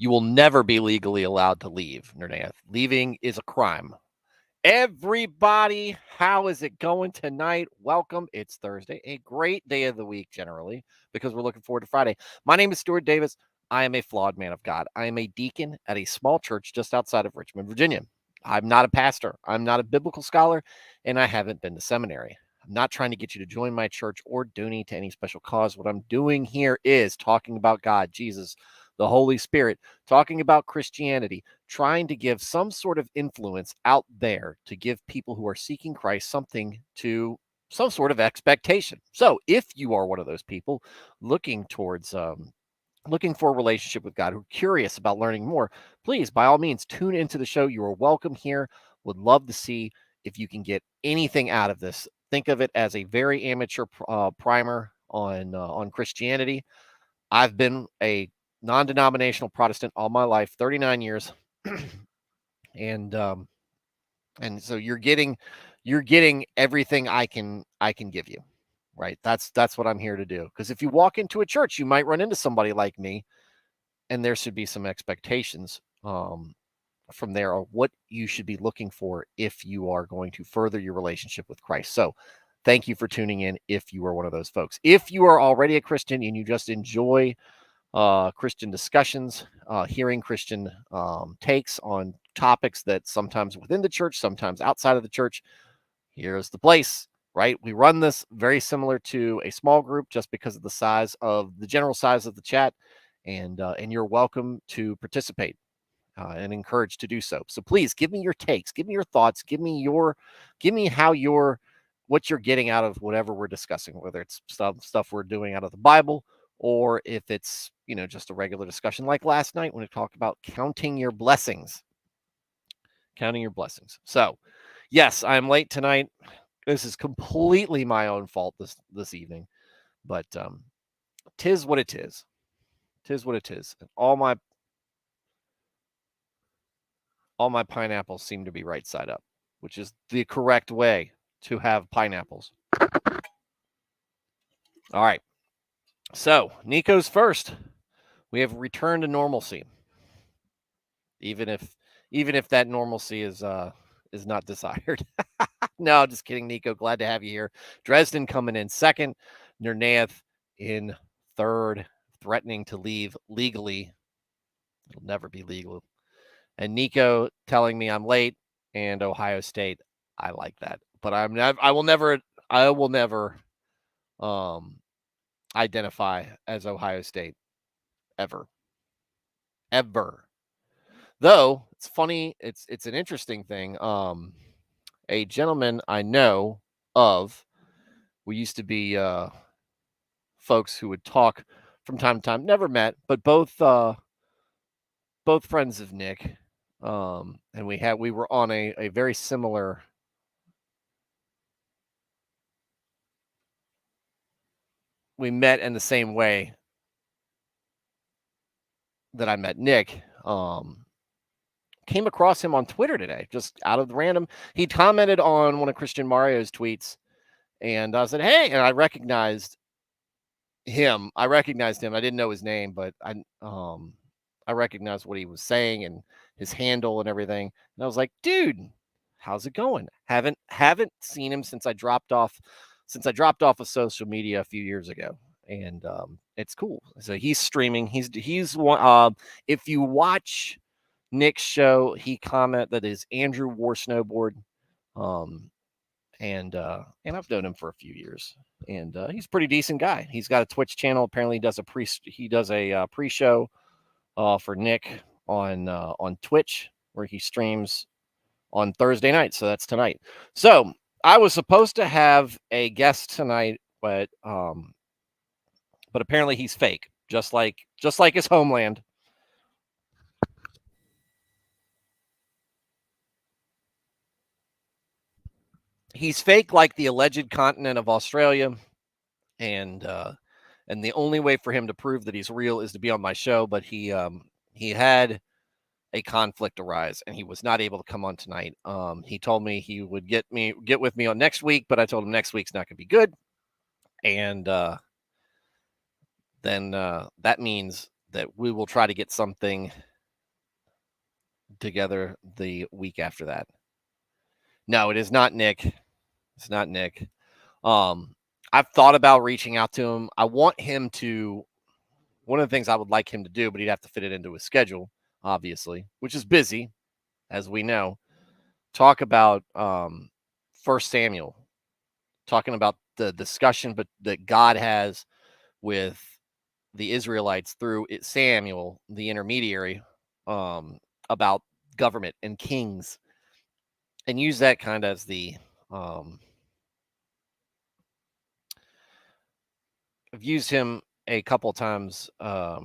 You will never be legally allowed to leave, Nernath. Leaving is a crime. Everybody, how is it going tonight? Welcome. It's Thursday, a great day of the week generally, because we're looking forward to Friday. My name is Stuart Davis. I am a flawed man of God. I am a deacon at a small church just outside of Richmond, Virginia. I'm not a pastor. I'm not a biblical scholar, and I haven't been to seminary. I'm not trying to get you to join my church or donate to any special cause. What I'm doing here is talking about God, Jesus, the Holy Spirit, talking about Christianity, trying to give some sort of influence out there to give people who are seeking Christ some sort of expectation. So if you are one of those people looking for a relationship with God, who are curious about learning more, please, by all means, tune into the show. You are welcome here. Would love to see if you can get anything out of this. Think of it as a very amateur primer on Christianity. I've been a non-denominational Protestant all my life, 39 years. and so you're getting everything I can give you, right? That's what I'm here to do. Because if you walk into a church, you might run into somebody like me, and there should be some expectations from there of what you should be looking for if you are going to further your relationship with Christ. So thank you for tuning in if you are one of those folks. If you are already a Christian and you just enjoy Christian discussions, hearing Christian takes on topics that sometimes within the church, sometimes outside of the church, here's the place, right? We run this very similar to a small group just because of the general size of the chat, and you're welcome to participate and encouraged to do so. So please give me your takes, give me your thoughts, give me what you're getting out of whatever we're discussing, whether it's stuff we're doing out of the Bible, or if it's just a regular discussion like last night when we talked about counting your blessings. So yes, I'm late tonight. This is completely my own fault this evening, but tis what it is. And all my pineapples seem to be right side up, which is the correct way to have pineapples. All right. So Nico's first. We have returned to normalcy, even if that normalcy is not desired. No, just kidding, Nico. Glad to have you here. Dresden coming in second. Nernath in third, threatening to leave legally. It'll never be legal. And Nico telling me I'm late, and Ohio State. I like that, but I will never identify as Ohio State ever. Though it's funny, it's an interesting thing. A gentleman I know of, we used to be folks who would talk from time to time. Never met, but both friends of Nick. And we were on a very similar. We met in the same way that I met Nick. Came across him on Twitter today, just out of the random. He commented on one of Christian Mario's tweets, and I said, "Hey," and I recognized him. I didn't know his name, but I recognized what he was saying and his handle and everything. And I was like, "Dude, how's it going?" Haven't seen him since I dropped off of social media a few years ago, and it's cool. So he's streaming. He's one. If you watch Nick's show, he comment that is Andrew War Snowboard, and I've known him for a few years, and he's a pretty decent guy. He's got a Twitch channel. Apparently, he does a pre-show for Nick on Twitch, where he streams on Thursday night. So that's tonight. So I was supposed to have a guest tonight, but apparently he's fake, just like his homeland. He's fake like the alleged continent of Australia, and the only way for him to prove that he's real is to be on my show. But he had a conflict arise, and he was not able to come on tonight. He told me he would get with me on next week, but I told him next week's not going to be good, and then that means that we will try to get something together the week after that. No, it is not Nick. It's not Nick. I've thought about reaching out to him. I want him to. One of the things I would like him to do, but he'd have to fit it into his schedule, obviously, which is busy, as we know. Talk about First Samuel, talking about the discussion that God has with the Israelites through Samuel, the intermediary, about government and kings, and use that kind of as the I've used him a couple times. What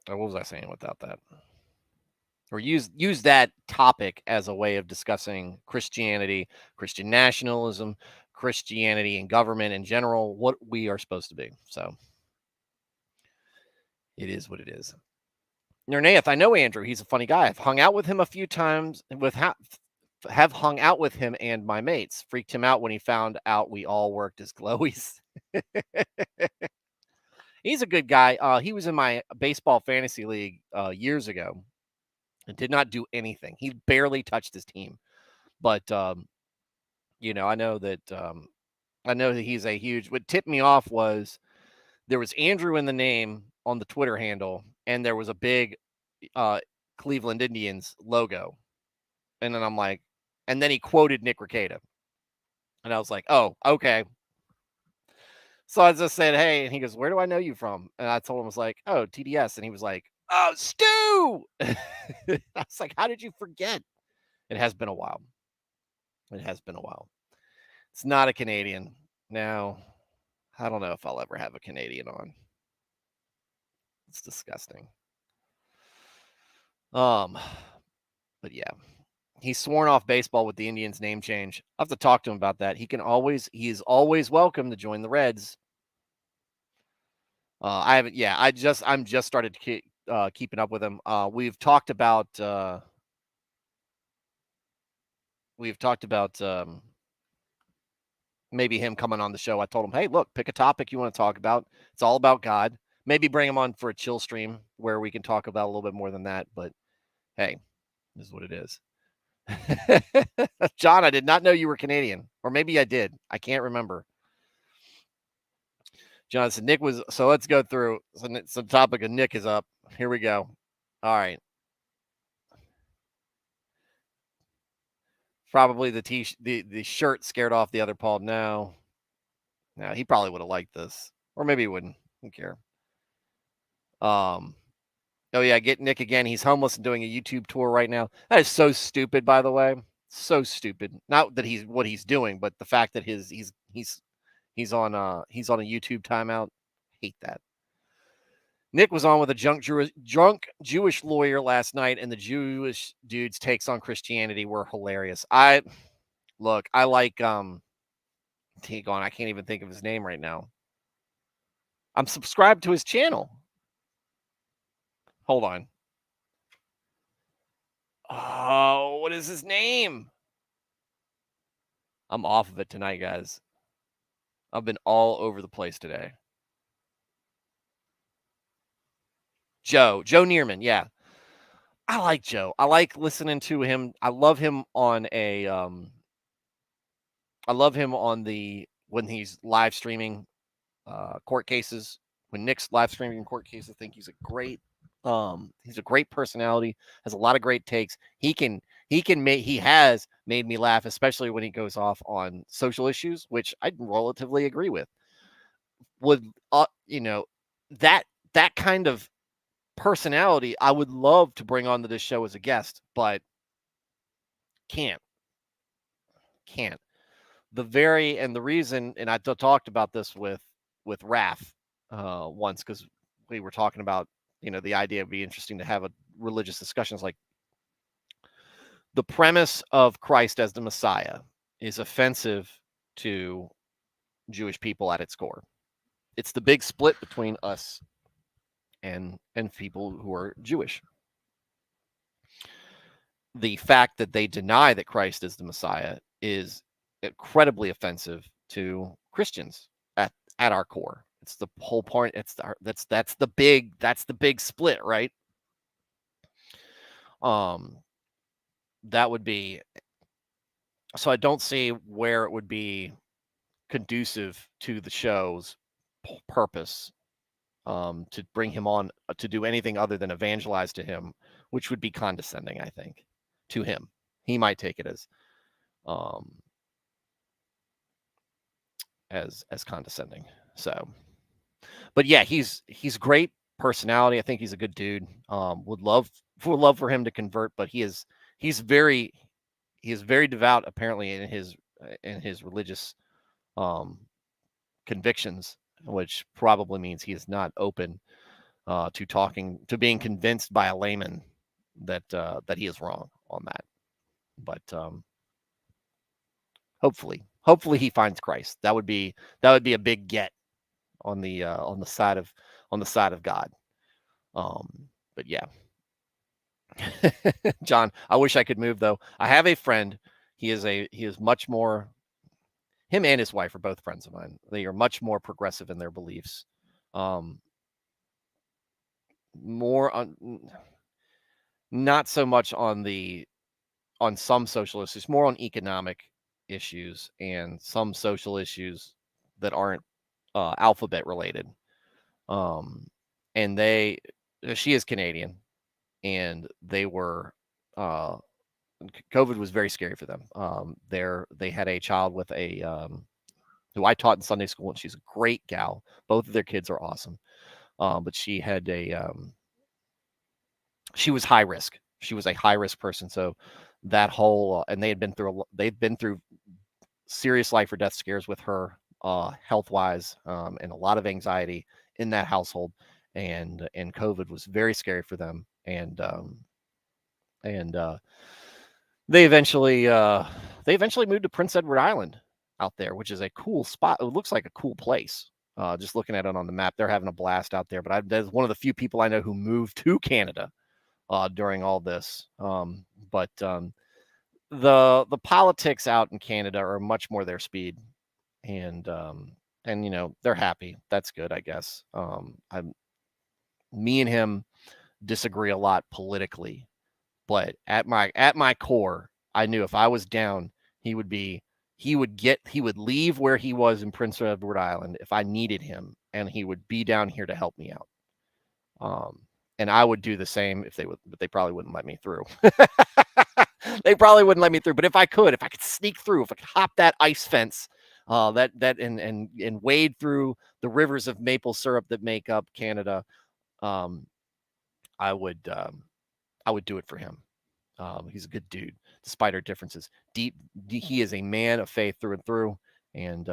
was I saying without that? Or use that topic as a way of discussing Christianity, Christian nationalism, Christianity and government in general, what we are supposed to be. So it is what it is. Nernaeth, I know Andrew. He's a funny guy. I've hung out with him a few times have hung out with him and my mates. Freaked him out when he found out we all worked as glowies. He's a good guy. He was in my baseball fantasy league years ago and did not do anything. He barely touched his team. But I know that he's a huge. What tipped me off was there was Andrew in the name on the Twitter handle, and there was a big Cleveland Indians logo. And then I'm like, and then he quoted Nick Rekieta. And I was like, oh, okay. So I just said, hey, and he goes, where do I know you from? And I told him, I was like, oh, TDS. And he was like, oh, Stu. I was like, how did you forget? It has been a while. It has been a while. It's not a Canadian. Now, I don't know if I'll ever have a Canadian on. It's disgusting. But yeah. He's sworn off baseball with the Indians name change. I'll have to talk to him about that. He is always welcome to join the Reds. I'm just started keeping up with him. We've talked about maybe him coming on the show. I told him, hey, look, pick a topic you want to talk about. It's all about God. Maybe bring him on for a chill stream where we can talk about a little bit more than that. But hey, this is what it is. John, I did not know you were Canadian. Or maybe I did. I can't remember. John said Nick was. So let's go through. So the topic of Nick is up. Here we go. All right. Probably the shirt scared off the other Paul. No, he probably would have liked this. Or maybe he wouldn't. Don't care. Oh yeah, get Nick again. He's homeless and doing a YouTube tour right now. That is so stupid, by the way. So stupid. Not that he's what he's doing, but the fact that he's on a YouTube timeout. Hate that. Nick was on with a drunk Jewish lawyer last night, and the Jewish dude's takes on Christianity were hilarious. I like Take on. I can't even think of his name right now. I'm subscribed to his channel. Hold on. Oh, what is his name? I'm off of it tonight, guys. I've been all over the place today. Joe Neerman, yeah. I like Joe. I like listening to him. I love him on when he's live streaming court cases. When Nick's live streaming court cases, I think he's a great personality, has a lot of great takes. He has made me laugh, especially when he goes off on social issues, which I relatively agree with. Would that kind of personality I would love to bring onto this show as a guest, but can't. The reason, and I talked about this with Raph once, because we were talking about the idea would be interesting to have a religious discussions. Like, the premise of Christ as the Messiah is offensive to Jewish people at its core. It's the big split between us and people who are Jewish. The fact that they deny that Christ is the Messiah is incredibly offensive to Christians at our core. It's the whole point. That's the big split, right? That would be so. I don't see where it would be conducive to the show's purpose, to bring him on to do anything other than evangelize to him, which would be condescending, I think, to him. He might take it um, as condescending. So, but yeah, he's great personality. I think he's a good dude. Would love for him to convert, but he's very he is very devout apparently in his religious um, convictions, which probably means he is not open to being convinced by a layman that he is wrong on that. But hopefully he finds Christ. That would be a big get on the side of God. But yeah, John, I wish I could move though. I have a friend. He is much more. Him and his wife are both friends of mine. They are much more progressive in their beliefs. Um, more on not so much on some social issues, more on economic issues and some social issues that aren't alphabet related. Um, and she is Canadian, and they were uh, COVID was very scary for them. They had a child with a who I taught in Sunday school, and she's a great gal. Both of their kids are awesome, but she had she was high risk. She was a high risk person, so that whole and they've been through serious life or death scares with her, health wise, and a lot of anxiety in that household, and COVID was very scary for them, and they eventually moved to Prince Edward Island out there, which is a cool spot. It looks like a cool place. Just looking at it on the map, they're having a blast out there. But there's one of the few people I know who moved to Canada during all this. But the politics out in Canada are much more their speed, and they're happy. That's good, I guess. Me and him disagree a lot politically, but at my core, I knew if I was down, he would be he would leave where he was in Prince Edward Island if I needed him, and he would be down here to help me out. Um, and I would do the same if they would, but they probably wouldn't let me through. They probably wouldn't let me through. But if I could sneak through, if I could hop that ice fence, and wade through the rivers of maple syrup that make up Canada, um, I would I would do it for him. He's a good dude, despite our differences. He is a man of faith through and through, and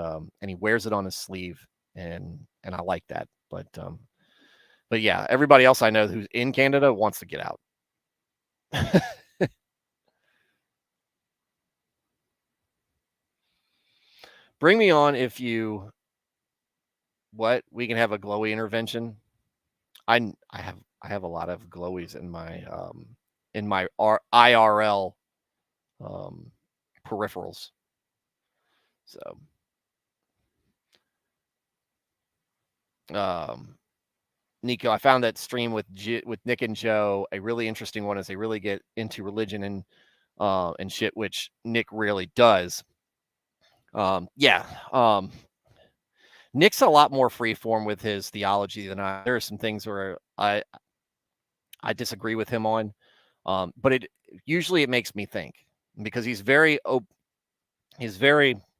he wears it on his sleeve, and I like that. But yeah, everybody else I know who's in Canada wants to get out. Bring me on if you what we can have a glowy intervention. I have a lot of glowies in my IRL um, peripherals. So um, Nico, I found that stream with Nick and Joe a really interesting one as they really get into religion and shit, which Nick rarely does. Yeah, Nick's a lot more freeform with his theology than I. There are some things where I disagree with him on, but it makes me think because he's very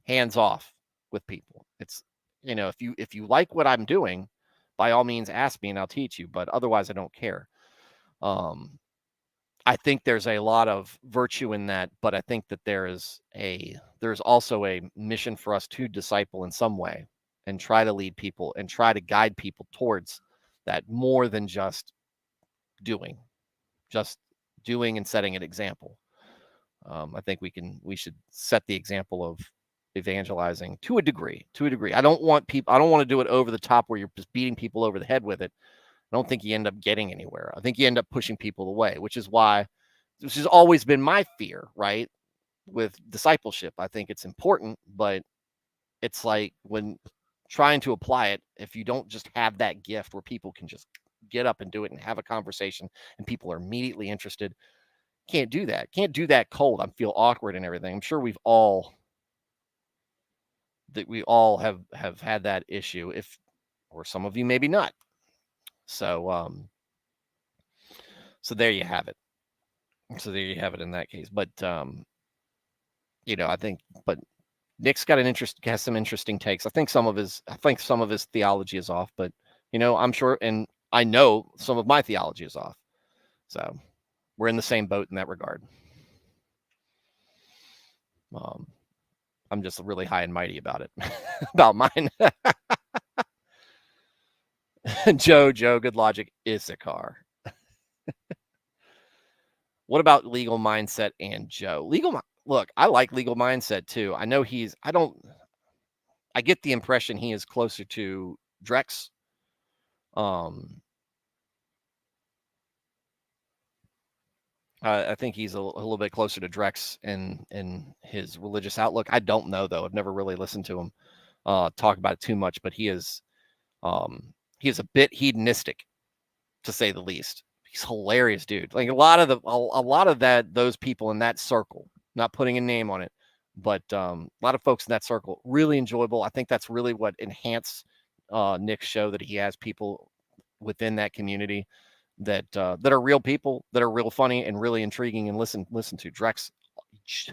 hands off with people. It's if you like what I'm doing, by all means ask me and I'll teach you, but otherwise I don't care. Um, I think there's a lot of virtue in that, but I think that there's also a mission for us to disciple in some way and try to lead people and try to guide people towards that more than doing, just doing and setting an example. I think we should set the example of evangelizing to a degree. I don't want to do it over the top where you're just beating people over the head with it. I don't think you end up getting anywhere. I think you end up pushing people away, which has always been my fear, right? With discipleship, I think it's important, but it's like when trying to apply it, if you don't just have that gift where people can just get up and do it and have a conversation and people are immediately interested, Can't do that. Can't do that cold. I feel awkward and everything. I'm sure we all have had that issue, if or some of you maybe not. So so there you have it. So there you have it in that case. But I think Nick's got has some interesting takes. I think some of his theology is off, but I'm sure, and I know some of my theology is off. So we're in the same boat in that regard. I'm just really high and mighty about it, about mine. Joe, good logic, Issachar. What about legal mindset and Joe? Look, I like legal mindset too. I know I get the impression he is closer to Drex. I think he's a little bit closer to Drex in his religious outlook. I don't know though. I've never really listened to him talk about it too much, but he is a bit hedonistic, to say the least. He's hilarious, dude. Like a lot of those people in that circle, not putting a name on it, but a lot of folks in that circle, really enjoyable. I think that's really what enhanced Nick's show, that he has people within that community that are real people, that are real funny and really intriguing and listen to. Drex,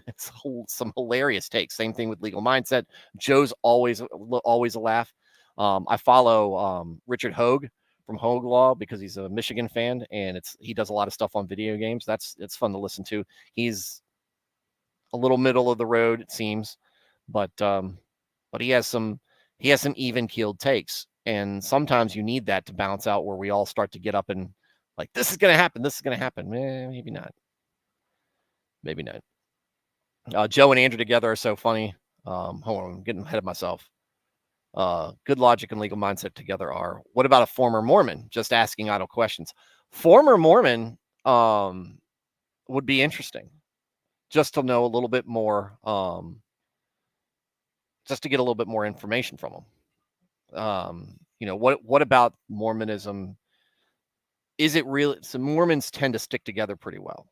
it's some hilarious takes. Same thing with legal mindset. Joe's always a laugh. I follow Richard Hogue from Hogue Law because he's a Michigan fan, and he does a lot of stuff on video games. It's fun to listen to. He's a little middle of the road, it seems, but he has some even keeled takes, and sometimes you need that to balance out where we all start to get up and like, this is gonna happen. Maybe not. Joe and Andrew together are so funny. Hold on, I'm getting ahead of myself. Good logic and legal mindset together are. What about a former Mormon? Just asking idle questions. Former Mormon would be interesting, just to know a little bit more, just to get a little bit more information from them. What about Mormonism? Is it really? So Mormons tend to stick together pretty well.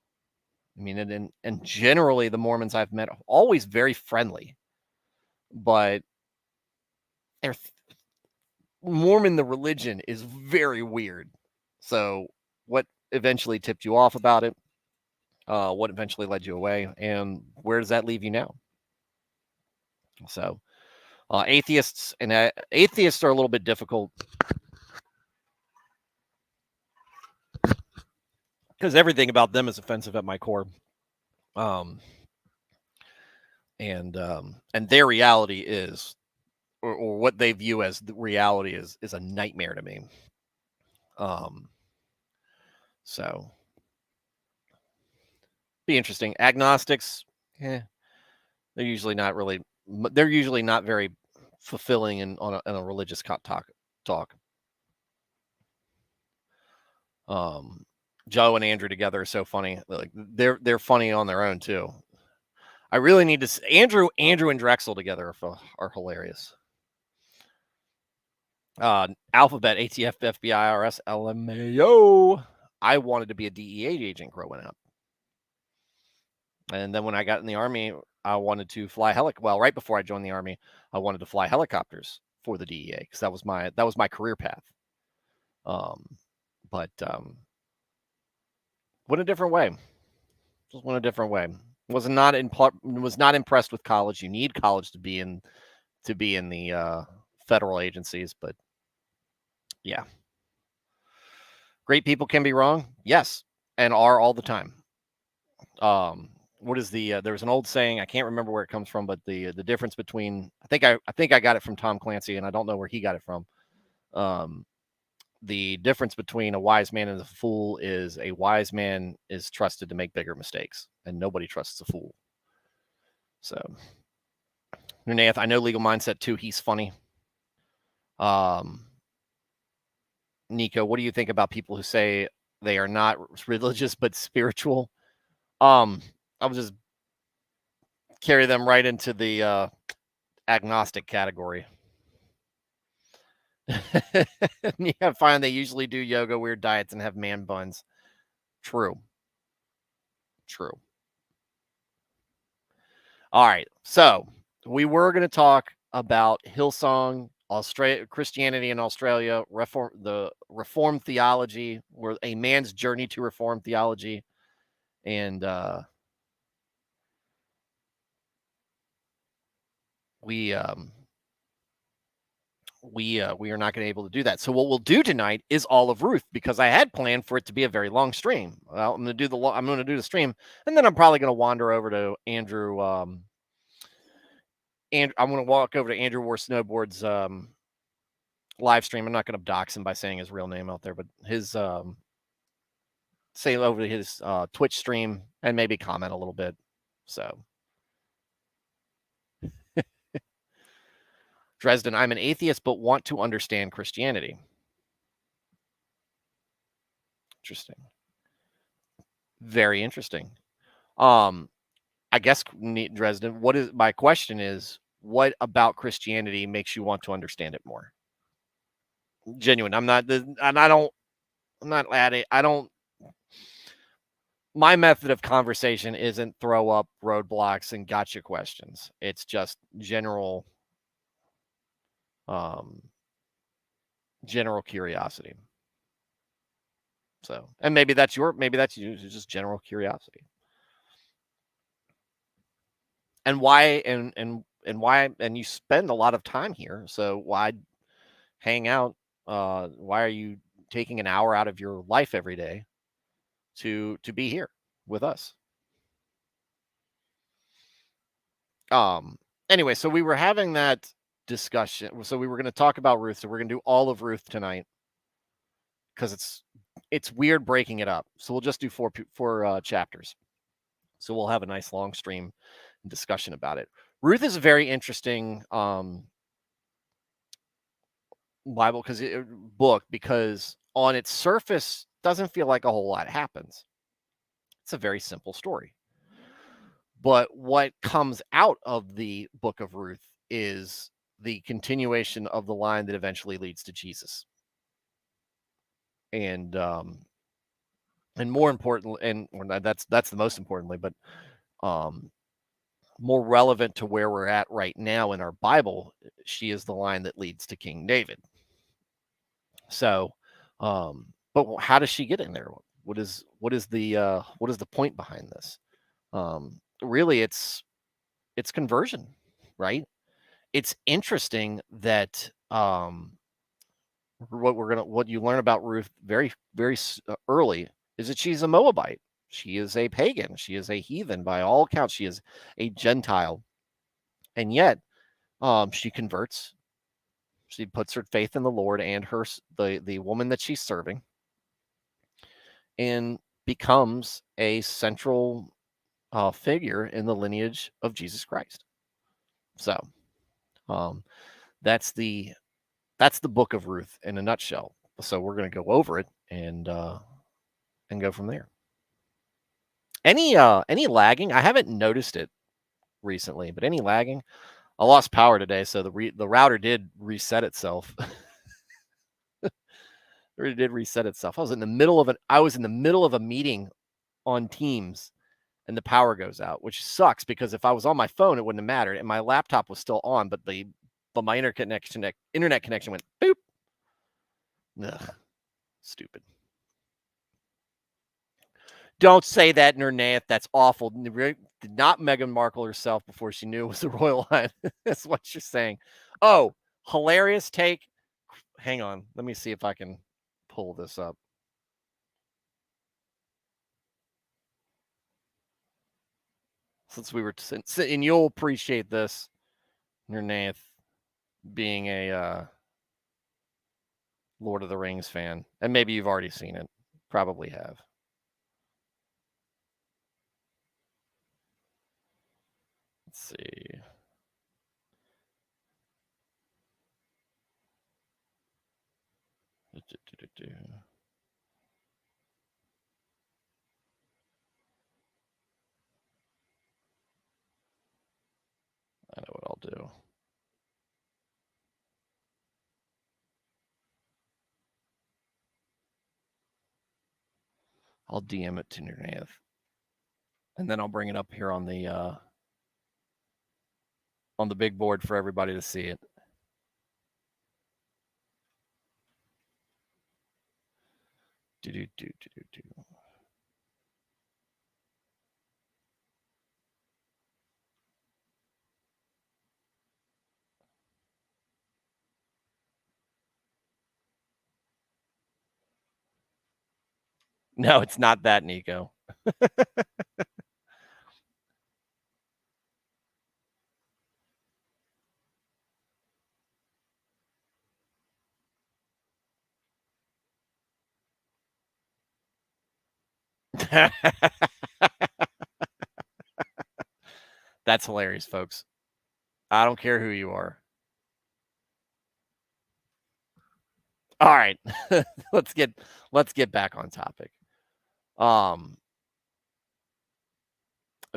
I mean, and generally the Mormons I've met are always very friendly, but they're Mormon, the religion, is very weird. So what eventually tipped you off about it? What eventually led you away? And where does that leave you now? So atheists are a little bit difficult because everything about them is offensive at my core. And their reality is, or what they view as the reality is a nightmare to me. So be interesting. Agnostics, they're usually not very fulfilling in a religious talk. Joe and Andrew together are so funny. Like they're funny on their own too. I really need to Andrew and Drexel together are hilarious. Alphabet, ATF, FBI, IRS, LMAO. I wanted to be a DEA agent growing up. And then when I got in the Army, I wanted to fly well, right before I joined the Army, I wanted to fly helicopters for the DEA because that was my career path. But went a different way. Just went a different way. Was not impressed with college. You need college to be in the federal agencies, but yeah. Great people can be wrong. Yes, and are all the time. What is there was an old saying, I can't remember where it comes from, but the difference between, I think I got it from Tom Clancy, and I don't know where he got it from. The difference between a wise man and a fool is a wise man is trusted to make bigger mistakes, and nobody trusts a fool. So, Nath, I know legal mindset too. He's funny. Nico, what do you think about people who say they are not religious but spiritual? I would just carry them right into the agnostic category. Yeah, I find they usually do yoga, weird diets, and have man buns. True. True. All right. So we were going to talk about Hillsong, Australia, Christianity in Australia, the Reformed theology, or a man's journey to Reformed theology, and we we are not going to be able to do that. So what we'll do tonight is all of Ruth, because I had planned for it to be a very long stream. Well, I'm going to do the stream, and then I'm probably going to wander over to Andrew. And I'm going to walk over to Andrew War Snowboard's live stream. I'm not going to dox him by saying his real name out there, but his say over to his Twitch stream and maybe comment a little bit. So Dresden, I'm an atheist but want to understand Christianity. Interesting. Very interesting. I guess Dresden, what is my question is, what about Christianity makes you want to understand it more? Genuine. I'm not adding, my method of conversation isn't throw up roadblocks and gotcha questions. It's just general curiosity. So, and maybe that's you, just general curiosity. And why and you spend a lot of time here, so why hang out? Why are you taking an hour out of your life every day to be here with us? Anyway, so we were having that discussion. So we were going to talk about Ruth. So we're going to do all of Ruth tonight, because it's weird breaking it up. So we'll just do four chapters. So we'll have a nice long stream discussion about it. Ruth is a very interesting Bible book, because on its surface doesn't feel like a whole lot happens. It's a very simple story. But what comes out of the book of Ruth is the continuation of the line that eventually leads to Jesus. And more importantly, that's the most importantly, but more relevant to where we're at right now in our Bible, she is the line that leads to King David. So, but how does she get in there? What is the point behind this? Really, it's conversion, right? It's interesting that what you learn about Ruth very early is that she's a Moabite. She is a pagan. She is a heathen by all accounts. She is a Gentile, and yet she converts. She puts her faith in the Lord and the woman that she's serving, and becomes a central figure in the lineage of Jesus Christ. So that's the book of Ruth in a nutshell. So we're going to go over it and go from there. Any lagging? I haven't noticed it recently, but any lagging? I lost power today, so the router did reset itself. It did reset itself. I was in the middle of a meeting on Teams, and the power goes out, which sucks, because if I was on my phone, it wouldn't have mattered, and my laptop was still on, but my internet connection went boop. Ugh, stupid. Don't say that, Nernath. That's awful. Did not Meghan Markle herself before she knew it was the royal line. That's what you're saying. Oh, hilarious take. Hang on. Let me see if I can pull this up. And you'll appreciate this, Nernath, being a Lord of the Rings fan. And maybe you've already seen it. Probably have. Let's see. I know what I'll do. I'll DM it to Nernath. And then I'll bring it up here on the big board for everybody to see it. No, it's not that, Nico. That's hilarious, folks. I don't care who you are. All right. let's get back on topic.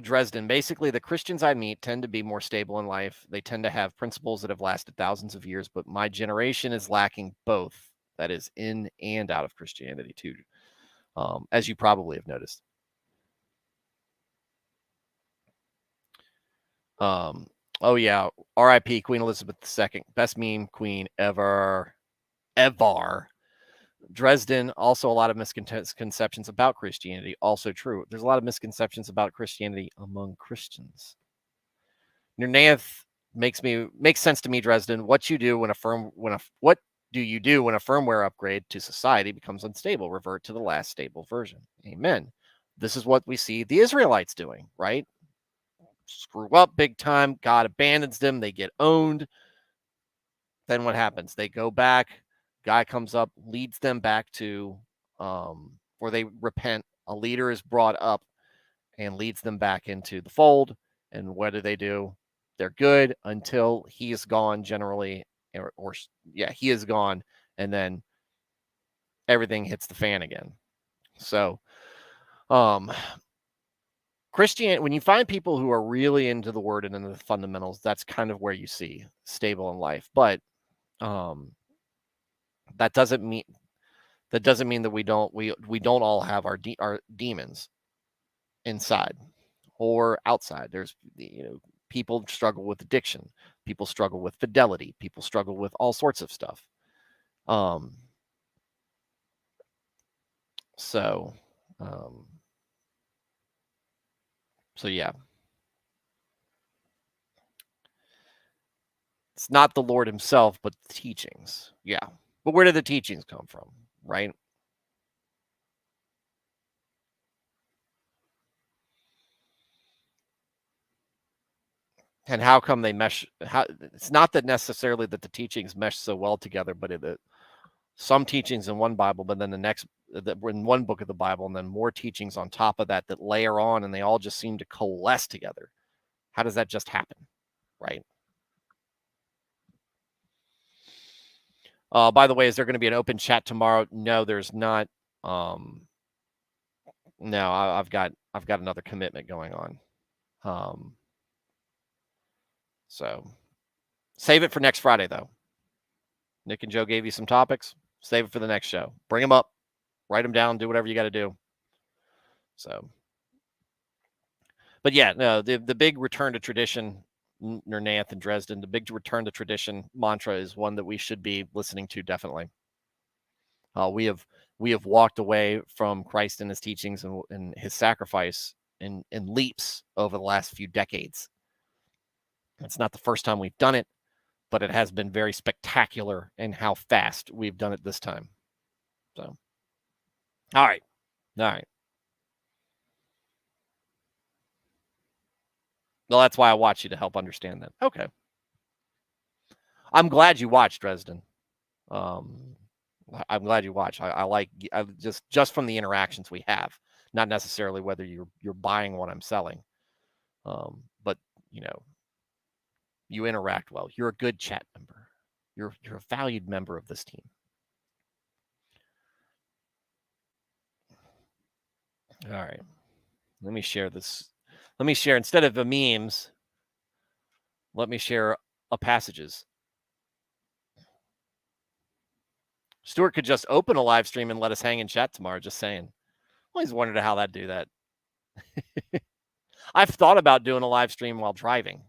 Dresden, basically the Christians I meet tend to be more stable in life. They tend to have principles that have lasted thousands of years, but my generation is lacking both. That is in and out of Christianity too, as you probably have noticed. Oh yeah, R.I.P. Queen Elizabeth II, best meme queen ever. Dresden, also a lot of misconceptions about Christianity. Also true. There's a lot of misconceptions about Christianity among Christians. Nernaeth makes sense to me, Dresden. What do you do when a firmware upgrade to society becomes unstable? Revert to the last stable version. Amen. This is what we see the Israelites doing, right? Screw up big time. God abandons them. They get owned. Then what happens? They go back. Guy comes up, leads them back to where they repent. A leader is brought up and leads them back into the fold. And what do? They're good until he is gone, generally, or he is gone, and then everything hits the fan again. So, Christian, when you find people who are really into the word and into the fundamentals, that's kind of where you see stable in life. But that doesn't mean that we don't all have our demons inside or outside. There's people struggle with addiction, people struggle with fidelity, people struggle with all sorts of stuff. So yeah. It's not the Lord himself, but the teachings. Yeah. But where did the teachings come from, right? And how come they mesh? It's not that necessarily that the teachings mesh so well together, but some teachings in one Bible, but then the next in one book of the Bible, and then more teachings on top of that layer on, and they all just seem to coalesce together. How does that just happen, right? By the way, is there going to be an open chat tomorrow? No, there's not. No, I've got another commitment going on. So save it for next Friday, though. Nick and Joe gave you some topics. Save it for the next show. Bring them up, write them down, do whatever you got to do. So, but yeah, no, the big return to tradition, Nernath and Dresden, the big return to tradition mantra is one that we should be listening to definitely. We have walked away from Christ and his teachings and his sacrifice in leaps over the last few decades. It's not the first time we've done it, but it has been very spectacular in how fast we've done it this time. So, all right. Well, that's why I watch you, to help understand that. Okay. I'm glad you watched, Dresden. I'm glad you watch. I like just from the interactions we have, not necessarily whether you're buying what I'm selling, but you interact well. You're a good chat member. You're a valued member of this team. All right. Let me share this. Let me share, instead of the memes, let me share a passages. Stuart could just open a live stream and let us hang in chat tomorrow. Just saying. Always wondered how that'd do that. I've thought about doing a live stream while driving.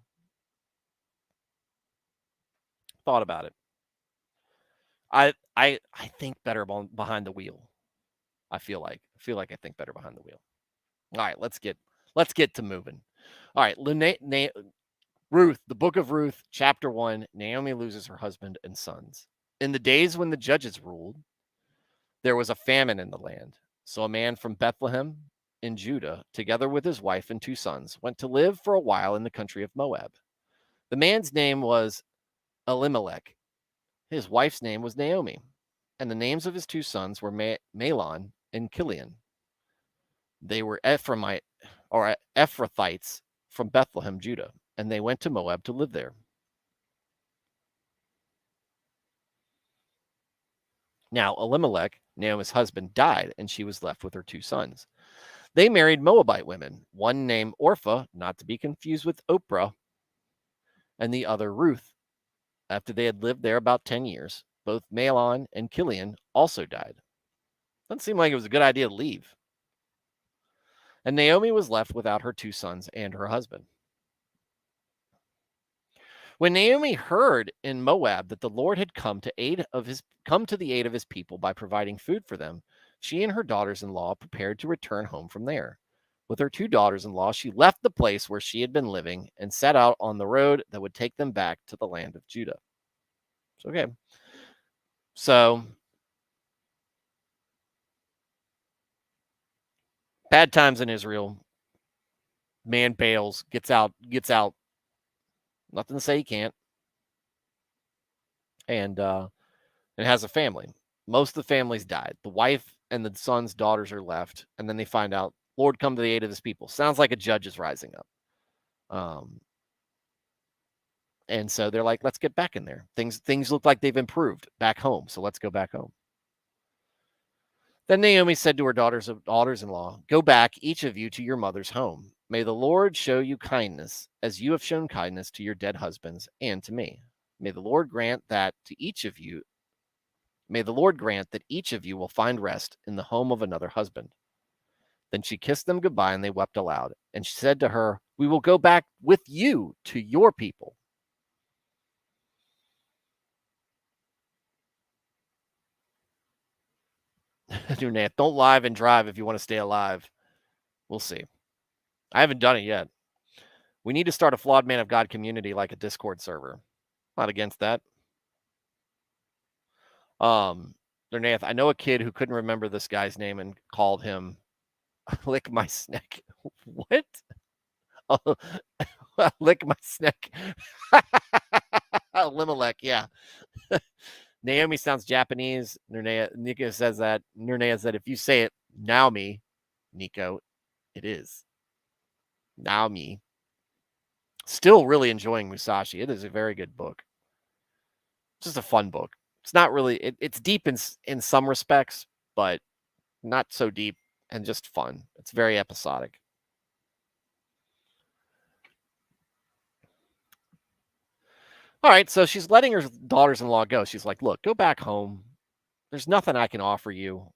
Thought about it. I think better behind the wheel. I feel like I think better behind the wheel. All right, let's get to moving. All right, Ruth, the book of Ruth, chapter 1, Naomi loses her husband and sons. In the days when the judges ruled, there was a famine in the land. So a man from Bethlehem in Judah, together with his wife and 2 sons, went to live for a while in the country of Moab. The man's name was Elimelech. His wife's name was Naomi, and the names of his 2 sons were Mahlon and Kilian. They were Ephrathites from Bethlehem, Judah, and they went to Moab to live there. Now Elimelech, Naomi's husband, died, and she was left with her 2 sons. They married Moabite women, one named Orpah, not to be confused with Oprah, and the other Ruth. After they had lived there about 10 years, both Mahlon and Kilian also died. Doesn't seem like it was a good idea to leave. And Naomi was left without her 2 sons and her husband. When Naomi heard in Moab that the Lord had come to the aid of his people by providing food for them, she and her daughters-in-law prepared to return home from there. With her 2 daughters-in-law, she left the place where she had been living and set out on the road that would take them back to the land of Judah. Okay. So, bad times in Israel. Man bails, gets out. Nothing to say he can't. And has a family. Most of the families died. The wife and the son's daughters are left, and then they find out, Lord, come to the aid of his people. Sounds like a judge is rising up. And so they're like, let's get back in there. Things look like they've improved back home, so let's go back home. Then Naomi said to her daughters-in-law, go back, each of you, to your mother's home. May the Lord show you kindness, as you have shown kindness to your dead husbands and to me. May the Lord grant that each of you will find rest in the home of another husband. Then she kissed them goodbye, and they wept aloud. And she said to her, we will go back with you to your people. Don't live and drive if you want to stay alive. We'll see. I haven't done it yet. We need to start a Flawed Man of God community, like a Discord server. Not against that. Nath, I know a kid who couldn't remember this guy's name and called him Lick My Snack. What? Oh, Lick My Snack. Elimelech, yeah. Naomi sounds Japanese. Nico says that. Nernea said, if you say it, Naomi, Nico, it is. Naomi. Still really enjoying Musashi. It is a very good book. Just a fun book. It's not really, it's deep in some respects, but not so deep and just fun. It's very episodic. All right, so she's letting her daughters-in-law go. She's like, look, go back home. There's nothing I can offer you.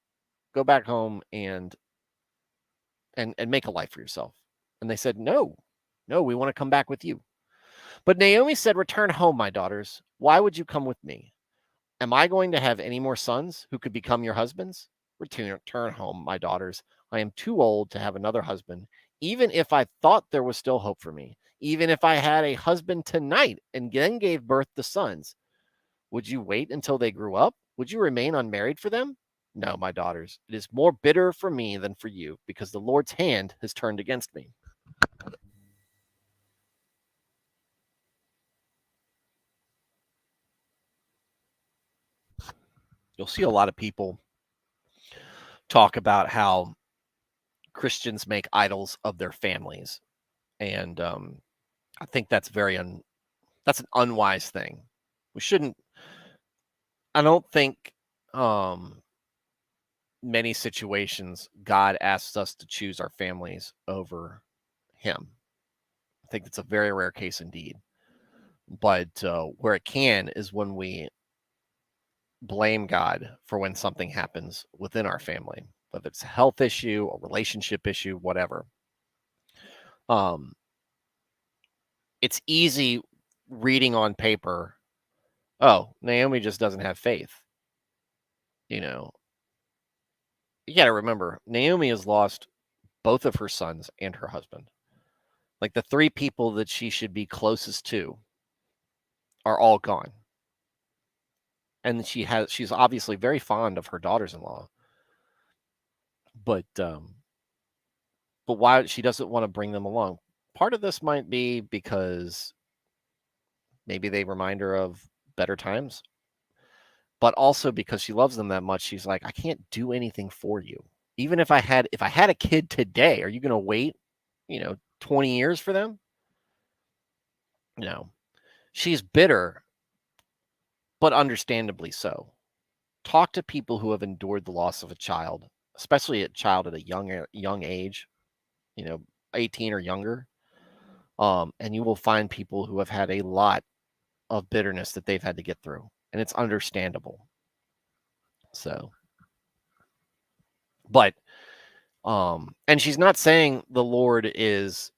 Go back home and make a life for yourself. And they said, no, we want to come back with you. But Naomi said, return home, my daughters. Why would you come with me? Am I going to have any more sons who could become your husbands? Return home, my daughters. I am too old to have another husband, even if I thought there was still hope for me. Even if I had a husband tonight and then gave birth to sons, would you wait until they grew up? Would you remain unmarried for them? No, my daughters. It is more bitter for me than for you, because the Lord's hand has turned against me. You'll see a lot of people talk about how Christians make idols of their families. And I think that's that's an unwise thing. We shouldn't, I don't think many situations God asks us to choose our families over him. I think it's a very rare case indeed. But where it can is when we blame God for when something happens within our family, whether it's a health issue, a relationship issue, whatever. It's easy reading on paper, oh, Naomi just doesn't have faith. You know, you got to remember, Naomi has lost both of her sons and her husband. Like the three people that she should be closest to are all gone. And she's obviously very fond of her daughters-in-law. But why she doesn't want to bring them along. Part of this might be because maybe they remind her of better times, but also because she loves them that much, she's like, I can't do anything for you. Even if I had a kid today, are you going to wait, 20 years for them? No. She's bitter, but understandably so. Talk to people who have endured the loss of a child, especially a child at a young age, 18 or younger. And you will find people who have had a lot of bitterness that they've had to get through, and it's understandable. So, but and she's not saying the Lord is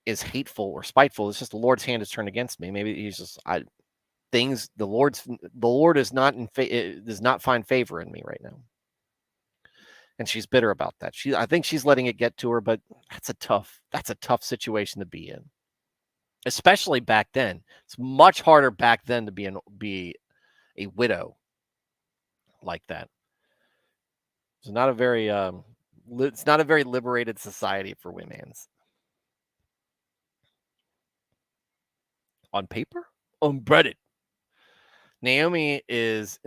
hateful or spiteful. It's just the Lord's hand is turned against me. Maybe he's just the Lord is not does not find favor in me right now, and she's bitter about that. I think she's letting it get to her, but that's a tough situation to be in, especially back then. It's much harder back then to be a widow like that. It's not a very liberated society for women. On paper, unbreaded. Naomi is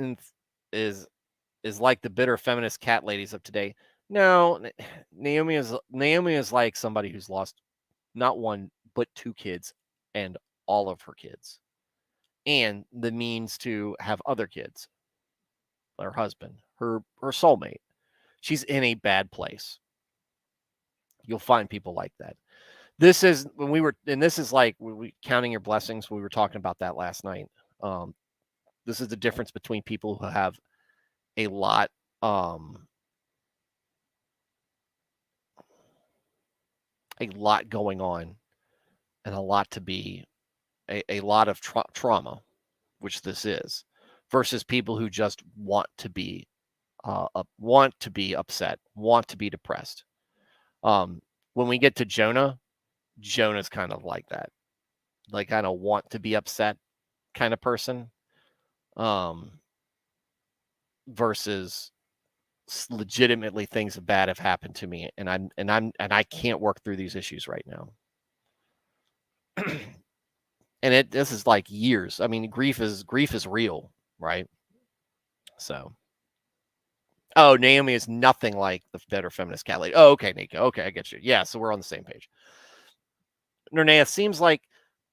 like the bitter feminist cat ladies of today. No, Naomi is like somebody who's lost not one but two kids and all of her kids, and the means to have other kids. Her husband, her soulmate. She's in a bad place. You'll find people like that. This is like counting your blessings. We were talking about that last night. This is the difference between people who have a lot, going on and a lot to be a lot of trauma, which this is, versus people who just want to be upset, want to be depressed. When we get to Jonah's kind of like that, like kind of want to be upset kind of person, versus legitimately things bad have happened to me, and I can't work through these issues right now. And this is like years. I mean, grief is real, right? So, oh, Naomi is nothing like the better feminist cat lady. Oh, okay, Nico. Okay, I get you. Yeah, so we're on the same page. Nernea, seems like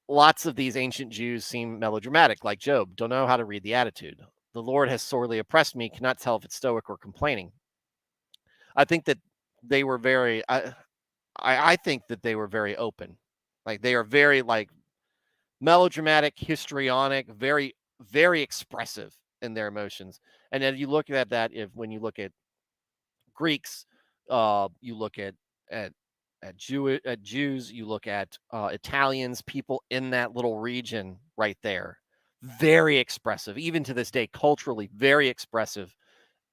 lots of these ancient Jews seem melodramatic, like Job. Don't know how to read the attitude. The Lord has sorely oppressed me. Cannot tell if it's stoic or complaining. I think that they were very. I think that they were very open. Like they are very like melodramatic, histrionic, very very expressive in their emotions. And then you look at that when you look at Greeks, you look at Jews, you look at Italians, people in that little region right there, very expressive, even to this day, culturally very expressive.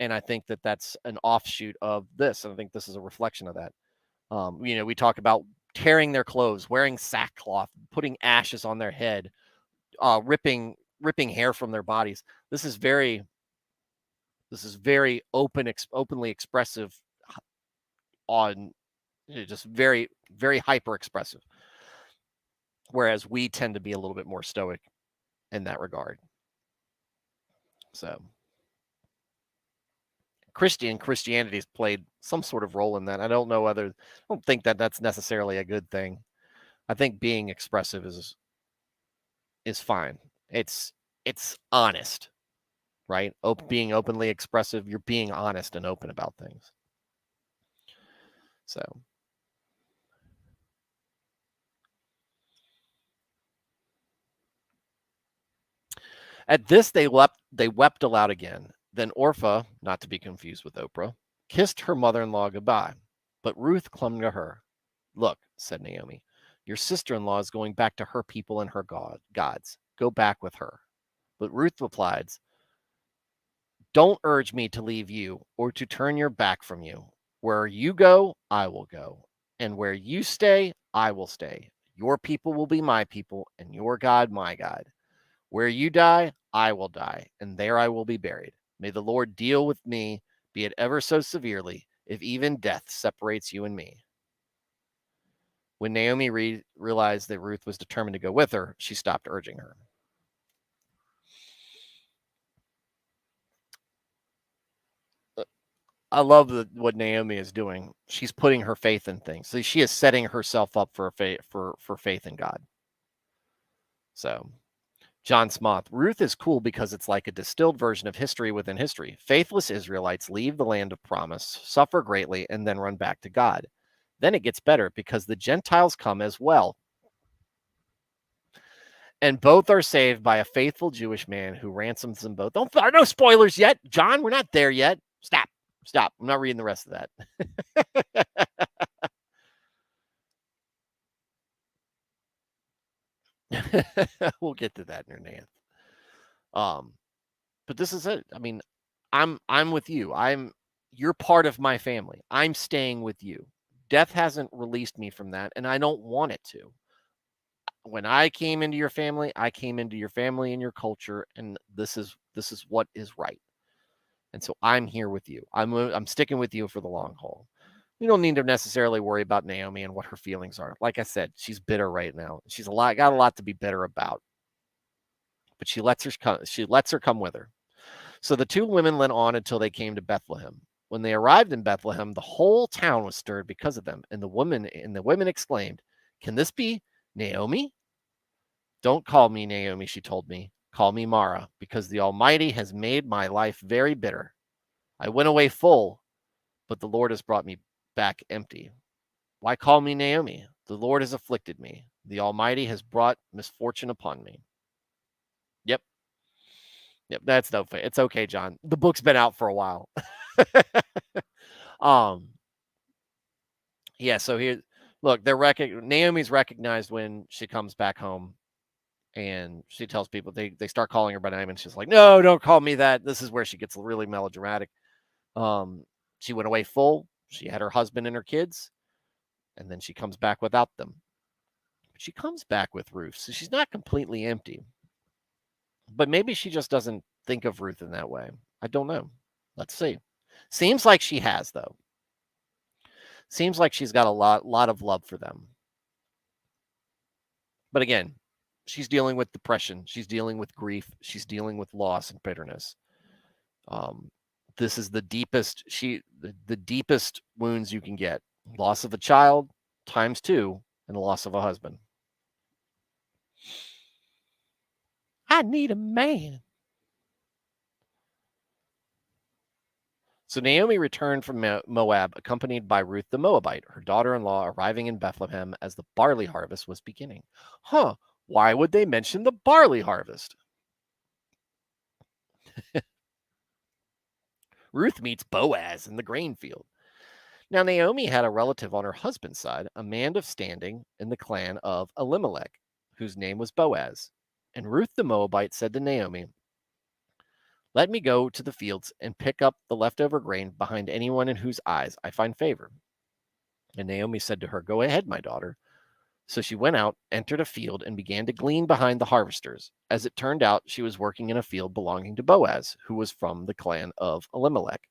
And I think that that's an offshoot of this. And I think this is a reflection of that. We talk about tearing their clothes, wearing sackcloth, putting ashes on their head, ripping hair from their bodies. This is very openly expressive, on just very very hyper expressive, whereas we tend to be a little bit more stoic in that regard. So Christianity's played some sort of role in that. I don't think that that's necessarily a good thing. I think being expressive is fine. It's honest, right? Being openly expressive, you're being honest and open about things. So at this they wept aloud again. Then Orpah, not to be confused with Oprah, kissed her mother-in-law goodbye, but Ruth clung to her. Look, said Naomi, your sister-in-law is going back to her people and her gods. Go back with her. But Ruth replied, don't urge me to leave you or to turn your back from you. Where you go, I will go. And where you stay, I will stay. Your people will be my people, and your God my God. Where you die, I will die, and there I will be buried. May the Lord deal with me, be it ever so severely, if even death separates you and me. When Naomi realized that Ruth was determined to go with her, she stopped urging her. I love what Naomi is doing. She's putting her faith in things. So she is setting herself up for faith in God. So, John Smoth, Ruth is cool because it's like a distilled version of history within history. Faithless Israelites leave the land of promise, suffer greatly, and then run back to God. Then it gets better because the Gentiles come as well. And both are saved by a faithful Jewish man who ransoms them both. No spoilers yet, John. We're not there yet. Stop. I'm not reading the rest of that. We'll get to that in a minute. But this is it. I mean, I'm with you. You're part of my family. I'm staying with you. Death hasn't released me from that, and I don't want it to. When I came into your family, I came into your family and your culture, and this is what is right. And so I'm here with you. I'm sticking with you for the long haul. You don't need to necessarily worry about Naomi and what her feelings are. Like I said, she's bitter right now. She's got a lot to be bitter about. But she lets her come with her. So the two women went on until they came to Bethlehem. When they arrived in Bethlehem, the whole town was stirred because of them, and the women exclaimed, "Can this be Naomi?" "Don't call me Naomi," she told me. "Call me Mara, because the Almighty has made my life very bitter. I went away full, but the Lord has brought me back empty. Why call me Naomi? The Lord has afflicted me. The Almighty has brought misfortune upon me." Yep. That's no fair. It's okay, John. The book's been out for a while. um, yeah. So here, look, Naomi's recognized when she comes back home, and she tells people they start calling her by name, and she's like, "No, don't call me that." This is where she gets really melodramatic. She went away full. She had her husband and her kids, and then she comes back without them. But she comes back with Ruth, so she's not completely empty. But maybe she just doesn't think of Ruth in that way. I don't know. Let's see. Seems like she has, though. Seems like she's got a lot of love for them. But again, she's dealing with depression. She's dealing with grief. She's dealing with loss and bitterness. This is the deepest the deepest wounds you can get. Loss of a child times 2, and the loss of a husband. I need a man. So Naomi returned from Moab, accompanied by Ruth the Moabite, her daughter-in-law, arriving in Bethlehem as the barley harvest was beginning. Why would they mention the barley harvest? Ruth meets Boaz in the grain field. Now, Naomi had a relative on her husband's side, a man of standing in the clan of Elimelech, whose name was Boaz. And Ruth the Moabite said to Naomi, "Let me go to the fields and pick up the leftover grain behind anyone in whose eyes I find favor." And Naomi said to her, "Go ahead, my daughter." So she went out, entered a field, and began to glean behind the harvesters. As it turned out, she was working in a field belonging to Boaz, who was from the clan of Elimelech.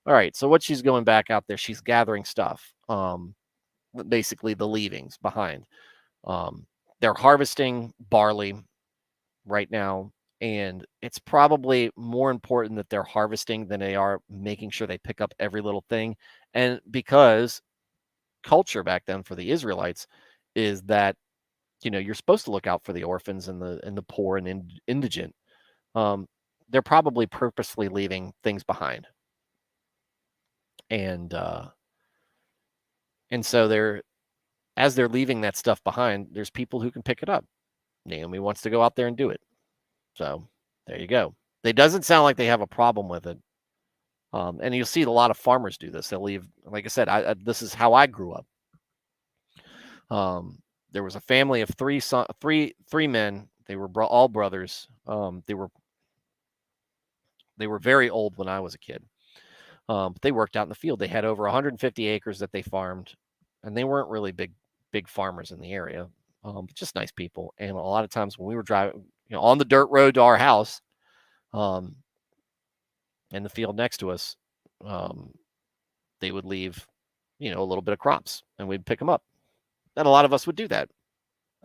All right, so what she's going back out there, she's gathering stuff, basically the leavings behind. They're harvesting barley right now, and it's probably more important that they're harvesting than they are making sure they pick up every little thing. And because culture back then for the Israelites is that, you're supposed to look out for the orphans and the poor and indigent. They're probably purposely leaving things behind. And so as they're leaving that stuff behind, there's people who can pick it up. Naomi wants to go out there and do it. So there you go. It doesn't sound like they have a problem with it. And you'll see a lot of farmers do this. They'll leave, like I said, this is how I grew up. There was a family of three men. They were all brothers. They were very old when I was a kid. But they worked out in the field. They had over 150 acres that they farmed, and they weren't really big farmers in the area. But just nice people. And a lot of times when we were driving, on the dirt road to our house, in the field next to us, they would leave, a little bit of crops, and we'd pick them up. And a lot of us would do that.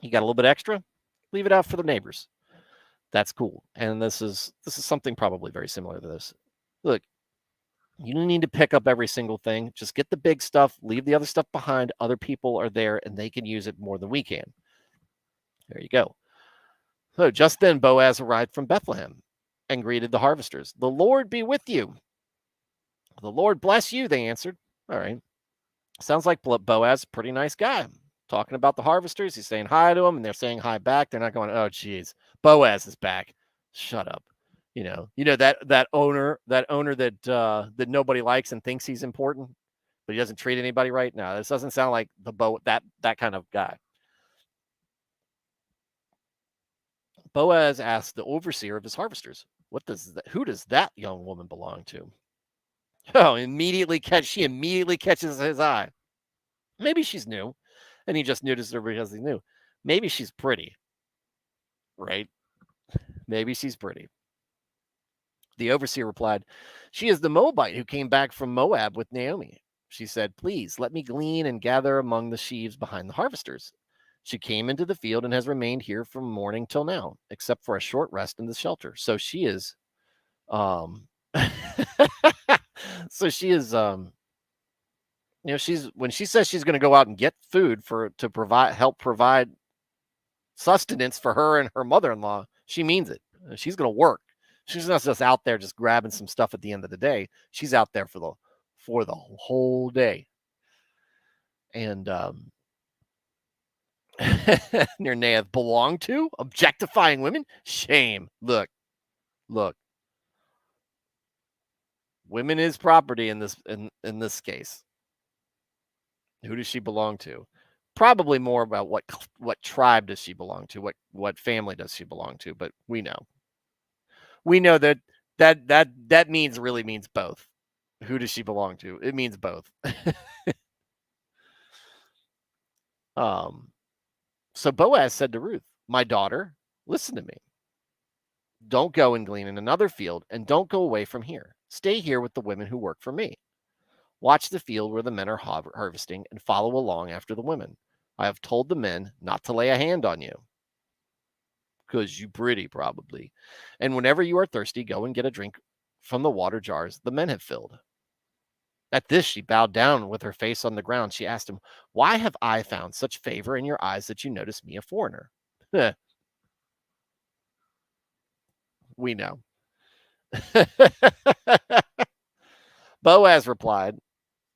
You got a little bit extra, leave it out for the neighbors. That's cool. And this is something probably very similar to this. Look, you don't need to pick up every single thing. Just get the big stuff, leave the other stuff behind. Other people are there and they can use it more than we can. There you go. So just then Boaz arrived from Bethlehem and greeted the harvesters. The Lord be with you. The Lord bless you, they answered. All right. Sounds like Boaz, pretty nice guy. Talking about the harvesters. He's saying hi to them and they're saying hi back. They're not going, oh, geez, Boaz is back. Shut up. That owner that nobody likes and thinks he's important, but he doesn't treat anybody right. No, this doesn't sound like that kind of guy. Boaz asked the overseer of his harvesters, who does that young woman belong to? Oh, she immediately catches his eye. Maybe she's new, and he just noticed her because he's new. Maybe she's pretty, right? Maybe she's pretty. The overseer replied, she is the Moabite who came back from Moab with Naomi. She said, please let me glean and gather among the sheaves behind the harvesters. She came into the field and has remained here from morning till now, except for a short rest in the shelter. So she is, she's when she says she's going to go out and get food to help provide sustenance for her and her mother-in-law, she means it. She's going to work. She's not just out there just grabbing some stuff at the end of the day. She's out there for the whole day. And Nirnaeth belong to objectifying women? Shame. Look. Women is property in this case. Who does she belong to? Probably more about what tribe does she belong to? What family does she belong to? But we know that really means both. Who does she belong to? It means both. So Boaz said to Ruth, my daughter, listen to me. Don't go and glean in another field, and don't go away from here. Stay here with the women who work for me. Watch the field where the men are harvesting and follow along after the women. I have told the men not to lay a hand on you. Because you pretty, probably. And whenever you are thirsty, go and get a drink from the water jars the men have filled. At this, she bowed down with her face on the ground. She asked him, why have I found such favor in your eyes that you notice me a foreigner? We know. Boaz replied,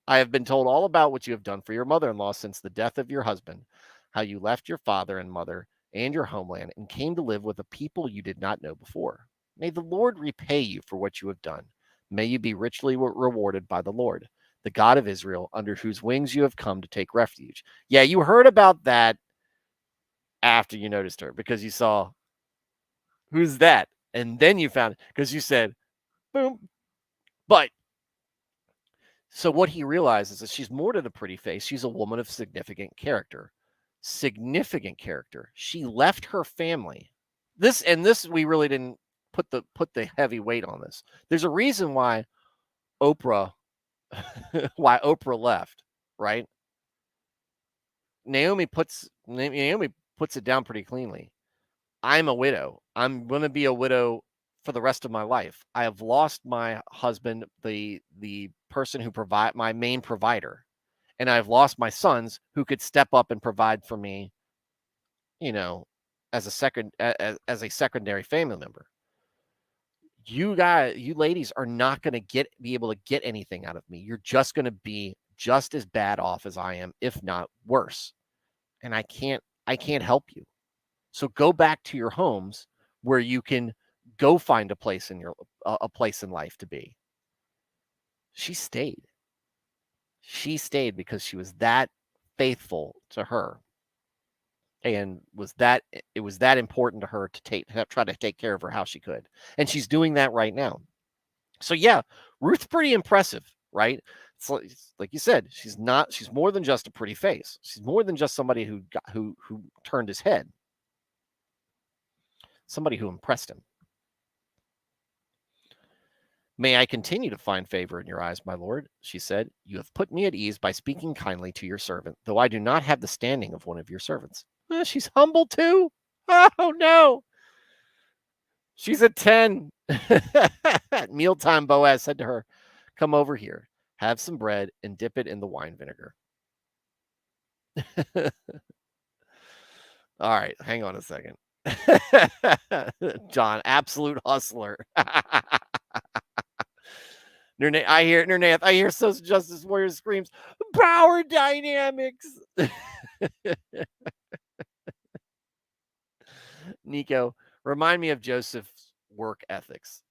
I have been told all about what you have done for your mother-in-law since the death of your husband, how you left your father and mother and your homeland and came to live with a people you did not know before. May the Lord repay you for what you have done. May you be richly rewarded by the Lord, the God of Israel, under whose wings you have come to take refuge. Yeah, you heard about that after you noticed her because you saw, who's that? And then you found it because you said, boom. But so what he realizes is that she's more than a pretty face. She's a woman of significant character. Significant character. She left her family. This we really didn't put the heavy weight on this. There's a reason why Oprah left, right? Naomi puts it down pretty cleanly. I'm a widow. I'm going to be a widow for the rest of my life. I have lost my husband, the person who provide my main provider, and I've lost my sons who could step up and provide for me, as a secondary family member. You ladies are not going to be able to get anything out of me. You're just going to be just as bad off as I am, if not worse. And I can't help you. So go back to your homes where you can go find a place in life to be. She stayed. She stayed because she was that faithful to her. and it was that important to her to try to take care of her how she could. And she's doing that right now. So yeah, Ruth's pretty impressive, right? It's like you said, she's more than just a pretty face. She's more than just somebody who turned his head. Somebody who impressed him. May I continue to find favor in your eyes, my lord, she said. You have put me at ease by speaking kindly to your servant, though I do not have the standing of one of your servants. She's humble too. Oh no. She's a 10. At mealtime, Boaz said to her, come over here, have some bread, and dip it in the wine vinegar. All right, hang on a second. John, absolute hustler. I hear social justice warrior screams, power dynamics. Nico, remind me of Joseph's work ethics.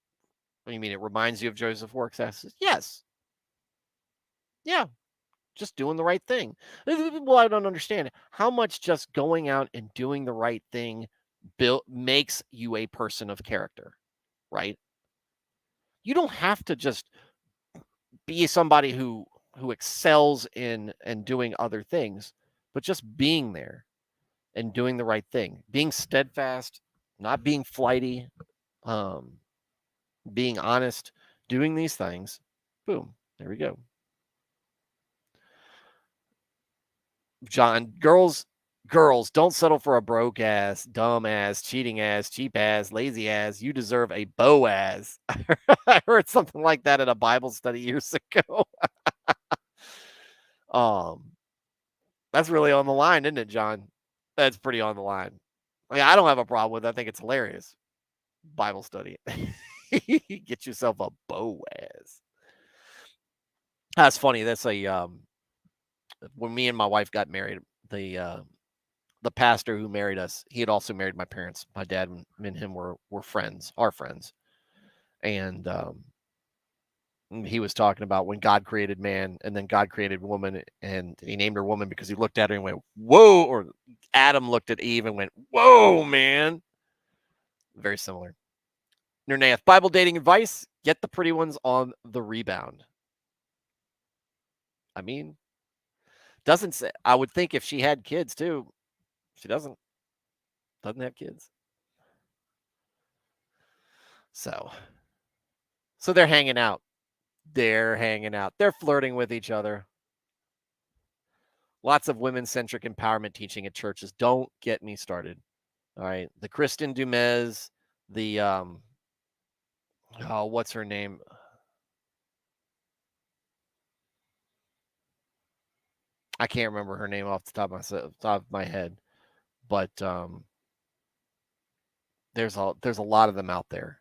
What do you mean it reminds you of Joseph's work ethics? Yes. Yeah. Just doing the right thing. Well, I don't understand how much just going out and doing the right thing makes you a person of character, right? You don't have to just be somebody who excels in and doing other things, but just being there and doing the right thing, being steadfast, not being flighty, um, being honest, doing these things. Boom, there we go. John, girls, don't settle for a broke ass, dumb ass, cheating ass, cheap ass, lazy ass. You deserve a Boaz. I heard something like that at a Bible study years ago. That's really on the line, isn't it, John? That's pretty on the line. I don't have a problem with it. I think it's hilarious. Bible study. Get yourself a Boaz. That's funny. That's a when me and my wife got married, the pastor who married us, he had also married my parents. My dad and him were friends, our friends. And he was talking about when God created man and then God created woman, and he named her woman because he looked at her and went, whoa, or Adam looked at Eve and went, whoa, man. Very similar. Nernath, Bible dating advice, get the pretty ones on the rebound. I mean, doesn't say, I would think if she had kids too, she doesn't have kids. So they're hanging out. They're flirting with each other. Lots of women-centric empowerment teaching at churches. Don't get me started. All right. The Kristen Dumez, the what's her name? I can't remember her name off the top of my head, but there's a lot of them out there.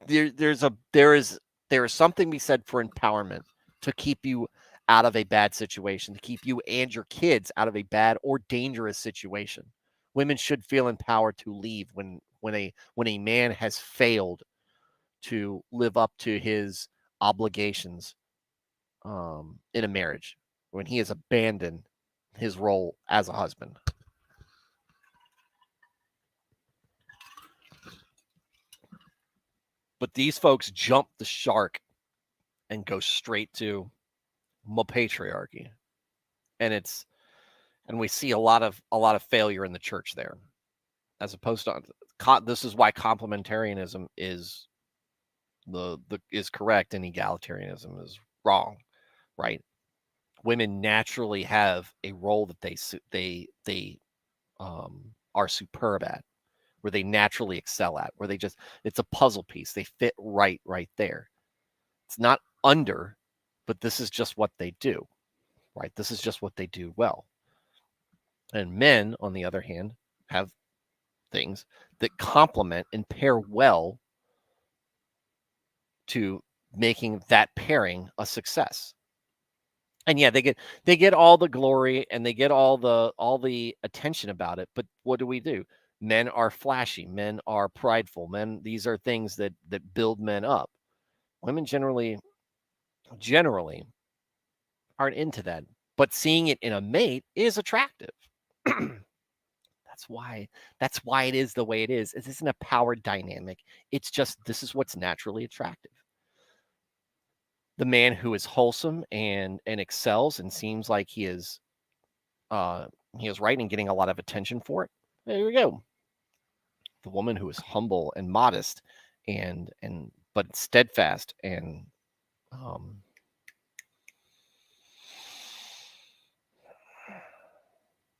There is something to be said for empowerment to keep you out of a bad situation, to keep you and your kids out of a bad or dangerous situation. Women should feel empowered to leave when a man has failed to live up to his obligations in a marriage, when he has abandoned his role as a husband. But these folks jump the shark and go straight to patriarchy, and we see a lot of failure in the church there, as opposed to this is why complementarianism is is correct and egalitarianism is wrong, right? Women naturally have a role that they are superb at, where they naturally excel at, where it's a puzzle piece. They fit right there. It's not under, but this is just what they do, right? This is just what they do well. And men, on the other hand, have things that complement and pair well to making that pairing a success. And yeah, they get all the glory and they get all the attention about it. But what do? Men are flashy. Men are prideful. These are things that build men up. Women generally aren't into that. But seeing it in a mate is attractive. That's why it is the way it is. It isn't a power dynamic. It's just this is what's naturally attractive. The man who is wholesome and excels and seems like he is right and getting a lot of attention for it. There we go. The woman who is humble and modest and but steadfast and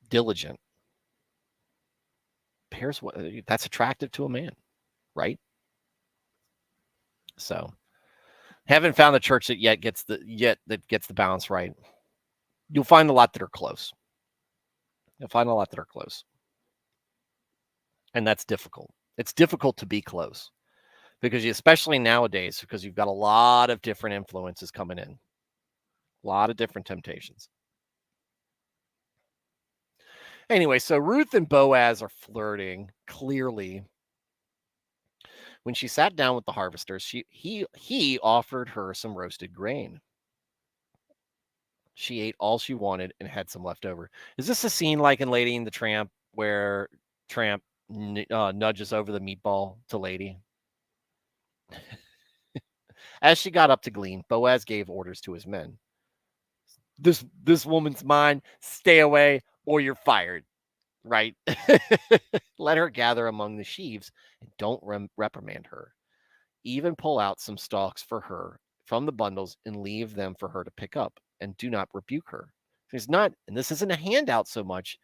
diligent. Pairs what that's attractive to a man, right? So haven't found the church that gets the balance right. You'll find a lot that are close. And that's difficult. It's difficult to be close because especially nowadays, because you've got a lot of different influences coming in, a lot of different temptations. Anyway, so Ruth and Boaz are flirting clearly. When she sat down with the harvesters, he offered her some roasted grain. She ate all she wanted and had some left over. Is this a scene like in Lady and the Tramp where Tramp nudges over the meatball to Lady? As she got up to glean, Boaz gave orders to his men. This woman's mine. Stay away or you're fired. Right? Let her gather among the sheaves and don't reprimand her. Even pull out some stalks for her from the bundles and leave them for her to pick up, and do not rebuke her. There's not, and this isn't a handout so much.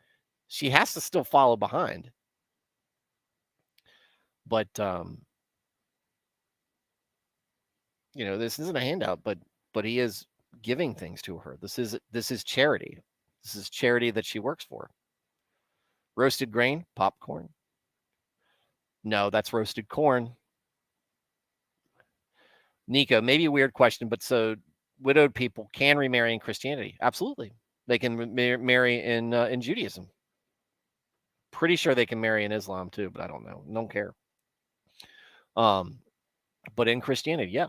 She has to still follow behind. But this isn't a handout, but he is giving things to her. This is charity. This is charity that she works for. Roasted grain, popcorn. No, that's roasted corn. Nico, maybe a weird question, but so widowed people can remarry in Christianity? Absolutely. They can marry in Judaism. Pretty sure they can marry in Islam too, but I don't know. Don't care. But in Christianity, yeah.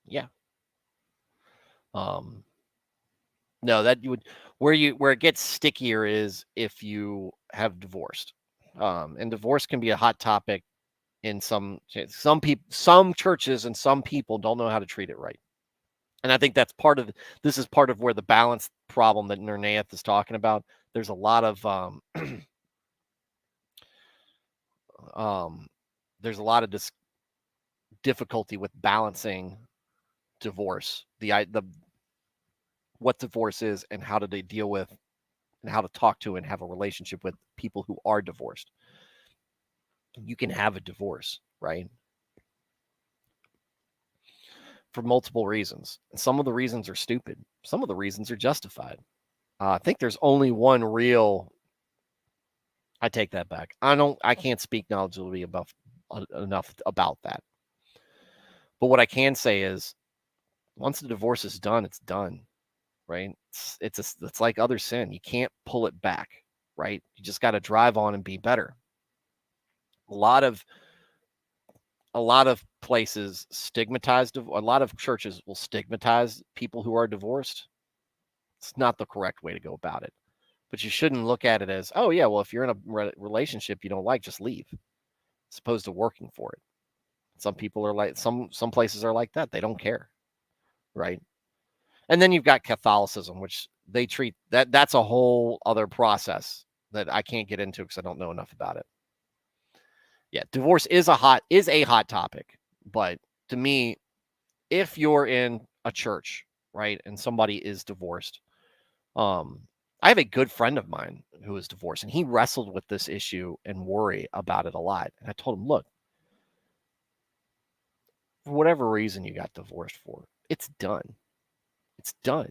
Yeah. No, that you would where it gets stickier is if you have divorced. And divorce can be a hot topic in some churches, and some people don't know how to treat it right. And I think that's part of where the balance problem that Nernaeth is talking about. There's a lot of there's a lot of difficulty with balancing divorce, the what divorce is and how do they deal with and how to talk to and have a relationship with people who are divorced. You can have a divorce, right? For multiple reasons. And some of the reasons are stupid. Some of the reasons are justified. I think there's only one real. I take that back. I can't speak knowledgeably enough about that. But what I can say is, once the divorce is done, it's done, right? It's like other sin. You can't pull it back, right? You just got to drive on and be better. A lot of places stigmatize. A lot of churches will stigmatize people who are divorced. It's not the correct way to go about it. But you shouldn't look at it as, oh yeah, well, if you're in a relationship you don't like, just leave, as opposed to working for it. Some people are like, some places are like that. They don't care, right? And then you've got Catholicism, which they treat that's a whole other process that I can't get into because I don't know enough about it. Yeah, divorce is a hot topic, but to me, if you're in a church, right, and somebody is divorced, I have a good friend of mine who is divorced, and he wrestled with this issue and worry about it a lot. And I told him, look, for whatever reason you got divorced for, it's done. It's done.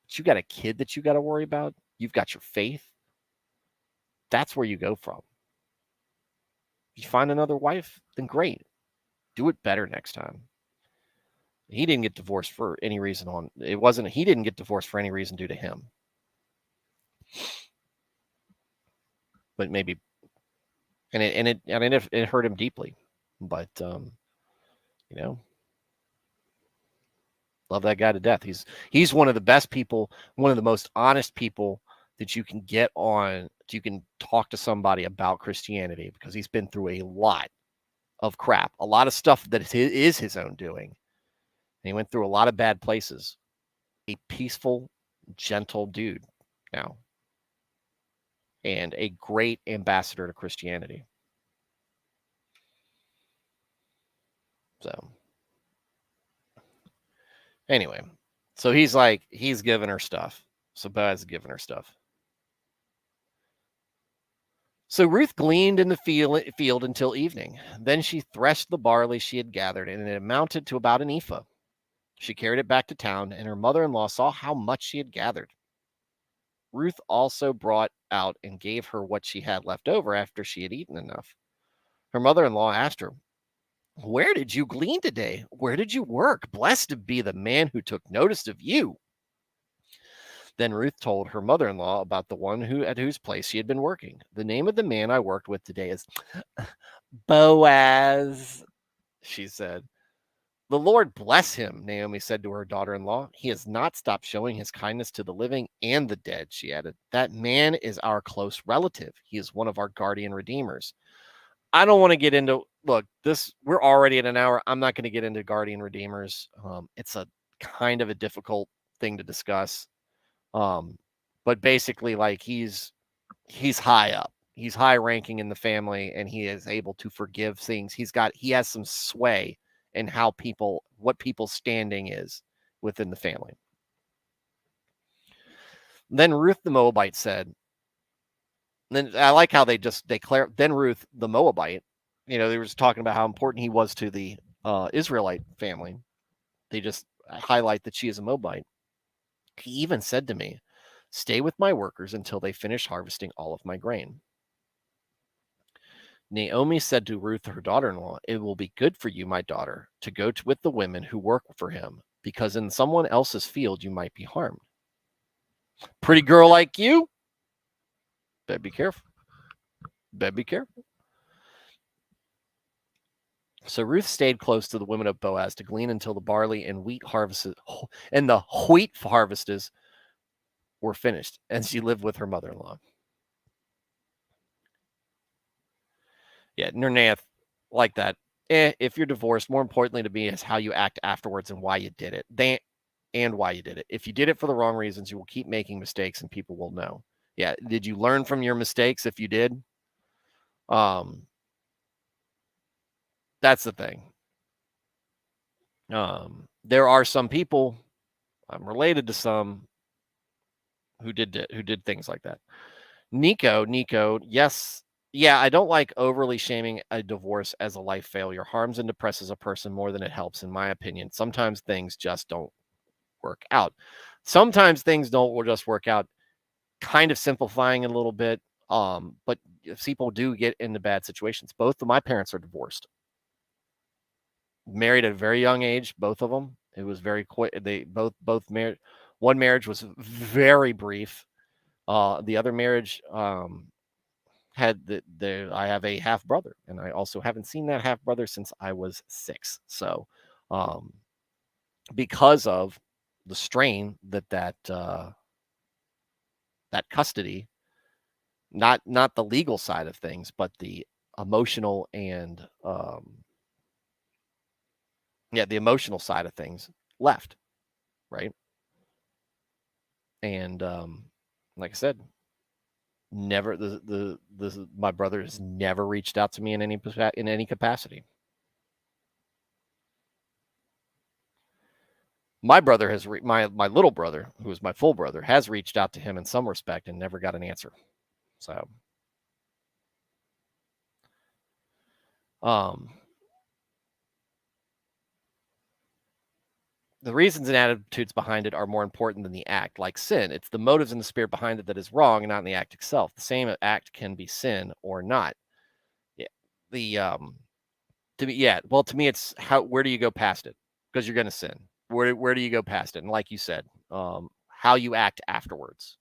But you got a kid that you got to worry about. You've got your faith. That's where you go from. If you find another wife, then great. Do it better next time. He didn't get divorced for any reason he didn't get divorced for any reason due to him. But maybe, and it hurt him deeply. But love that guy to death. He's one of the best people, one of the most honest people that you can get on you can talk to somebody about Christianity, because he's been through a lot of crap, a lot of stuff that is his own doing. And he went through a lot of bad places. A peaceful, gentle dude now, and a great ambassador to Christianity. So anyway, so he's giving her stuff. So Boaz is giving her stuff. So Ruth gleaned in the field until evening. Then she threshed the barley she had gathered, and it amounted to about an ephah. She carried it back to town, and her mother-in-law saw how much she had gathered. Ruth also brought out and gave her what she had left over after she had eaten enough. Her mother-in-law asked her, "Where did you glean today? Where did you work? Blessed be the man who took notice of you." Then Ruth told her mother-in-law about the one at whose place she had been working. "The name of the man I worked with today is Boaz," she said. "The Lord bless him," Naomi said to her daughter-in-law. "He has not stopped showing his kindness to the living and the dead," she added. "That man is our close relative. He is one of our guardian redeemers." I don't want to get into, look, we're already at an hour. I'm not going to get into guardian redeemers. It's a kind of a difficult thing to discuss. But basically, like, he's high up. He's high ranking in the family, and he is able to forgive things. He has some sway in what people's standing is within the family. Then Ruth the Moabite said, then I like how they declare, then Ruth the Moabite, they were just talking about how important he was to the Israelite family. They just highlight that she is a Moabite. He even said to me, "Stay with my workers until they finish harvesting all of my grain." Naomi said to Ruth, her daughter-in-law, "It will be good for you, my daughter, to go with the women who work for him, because in someone else's field you might be harmed." Pretty girl like you, better be careful. Better be careful. So Ruth stayed close to the women of Boaz to glean until the barley and wheat harvests were finished, and she lived with her mother-in-law. Yeah, Nernath, like that. If you're divorced, more importantly to me is how you act afterwards and why you did it. Why you did it. If you did it for the wrong reasons, you will keep making mistakes and people will know. Yeah, did you learn from your mistakes? If you did, that's the thing. There are some people, I'm related to some, who did things like that. Nico, yes. Yeah, I don't like overly shaming a divorce as a life failure. Harms and depresses a person more than it helps, in my opinion. Sometimes things just don't work out. Sometimes things don't just work out. Kind of simplifying it a little bit. But people do get into bad situations. Both of my parents are divorced. Married at a very young age, both of them. It was very quick. They both married. One marriage was very brief. The other marriage had I have a half brother, and I also haven't seen that half brother since I was 6. So, because of the strain that custody, not the legal side of things, but the emotional and the emotional side of things left, right? And like I said, never my brother has never reached out to me in any capacity. My brother has my little brother, who is my full brother, has reached out to him in some respect and never got an answer. So, the reasons and attitudes behind it are more important than the act. Like sin, it's the motives and the spirit behind it that is wrong, and not in the act itself. The same act can be sin or not. Yeah, to me, it's where do you go past it? Because you're going to sin. Where do you go past it? And like you said, how you act afterwards.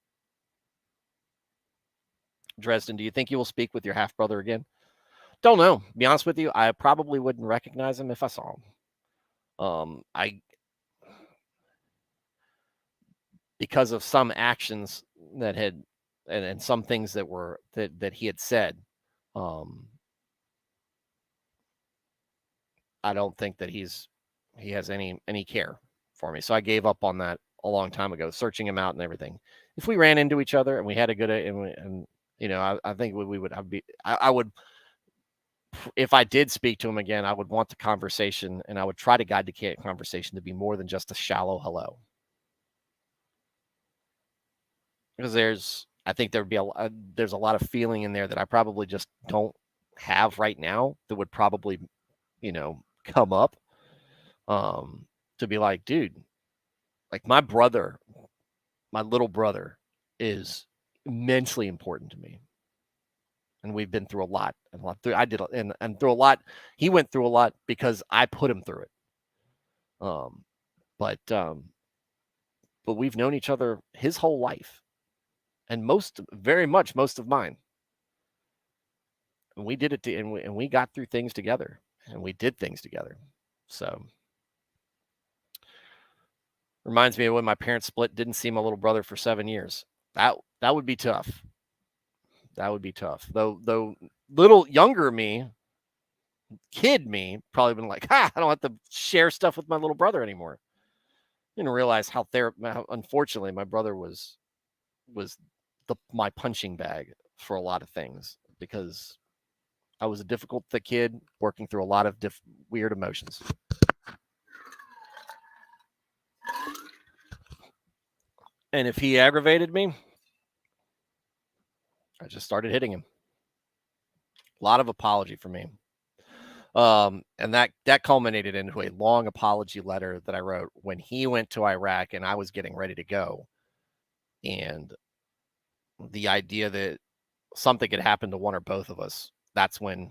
Dresden, do you think you will speak with your half brother again? Don't know. To be honest with you, I probably wouldn't recognize him if I saw him. Because of some actions that had and some things that were that he had said. I don't think that he has any care for me. So I gave up on that a long time ago, searching him out and everything. If we ran into each other and we had a good and I think we would I would, if I did speak to him again, I would want the conversation, and I would try to guide the conversation to be more than just a shallow hello. Because I think there'd be there's a lot of feeling in there that I probably just don't have right now that would probably, come up, to be like, dude, like my little brother is immensely important to me. And we've been through a lot. I did, and through a lot. He went through a lot because I put him through it. But we've known each other his whole life, and very much most of mine. And we did it, and we got through things together, and we did things together. So reminds me of when my parents split. Didn't see my little brother for 7 years. That would be tough. That would be tough. Though little younger me, kid me, probably been like, I don't have to share stuff with my little brother anymore. Didn't realize how unfortunately my brother was my punching bag for a lot of things, because I was a difficult kid working through a lot of weird emotions. And if he aggravated me, I just started hitting him. A lot of apology from me. And that culminated into a long apology letter that I wrote when he went to Iraq and I was getting ready to go. And the idea that something could happen to one or both of us, that's when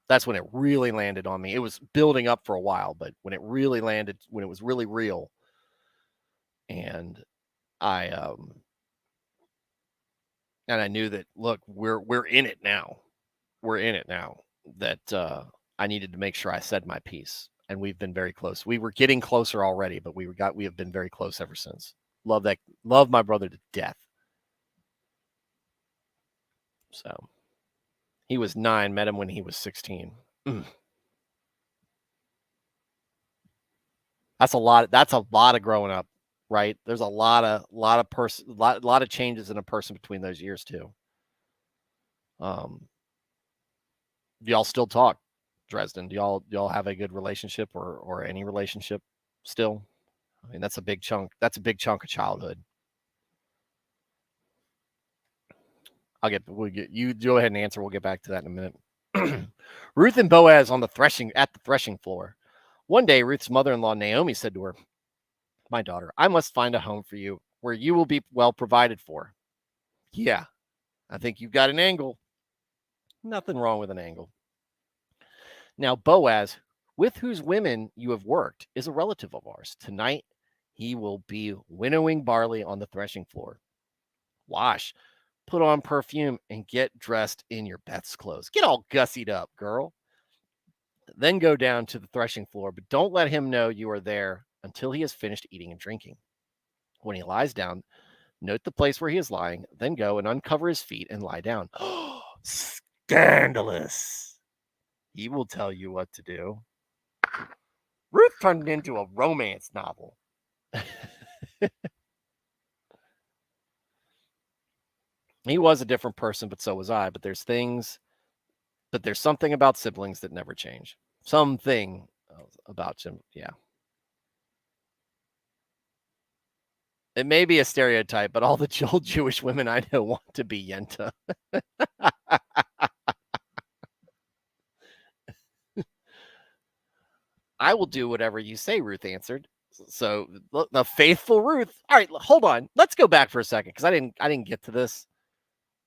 it really landed on me. It was building up for a while, but when it really landed, when it was really real, and I knew that, look, we're in it now. We're in it now. That I needed to make sure I said my piece, and we've been very close. We were getting closer already, but we have been very close ever since. Love my brother to death. So he was 9, met him when he was 16. That's a lot of growing up, right? There's a lot of changes in a person between those years too. Do y'all still talk, Dresden? Do y'all have a good relationship or any relationship still? I mean, that's a big chunk. That's a big chunk of childhood. You go ahead and answer. We'll get back to that in a minute. Ruth and Boaz at the threshing floor. One day, Ruth's mother-in-law, Naomi, said to her, "My daughter, I must find a home for you where you will be well provided for." Yeah, I think you've got an angle. Nothing wrong with an angle. Now, Boaz, with whose women you have worked, is a relative of ours. Tonight, he will be winnowing barley on the threshing floor. Wash, put on perfume, and get dressed in your best clothes. Get all gussied up, girl. Then go down to the threshing floor, but don't let him know you are there until he has finished eating and drinking. When he lies down, note the place where he is lying, then go and uncover his feet and lie down. Scandalous. He will tell you what to do. Ruth turned into a romance novel. He was a different person, but so was I. But there's something about siblings that never change. Something about him, yeah. It may be a stereotype, but all the old Jewish women I know want to be Yenta. I will do whatever you say, Ruth answered. So the faithful Ruth. All right, hold on. Let's go back for a second because I didn't get to this.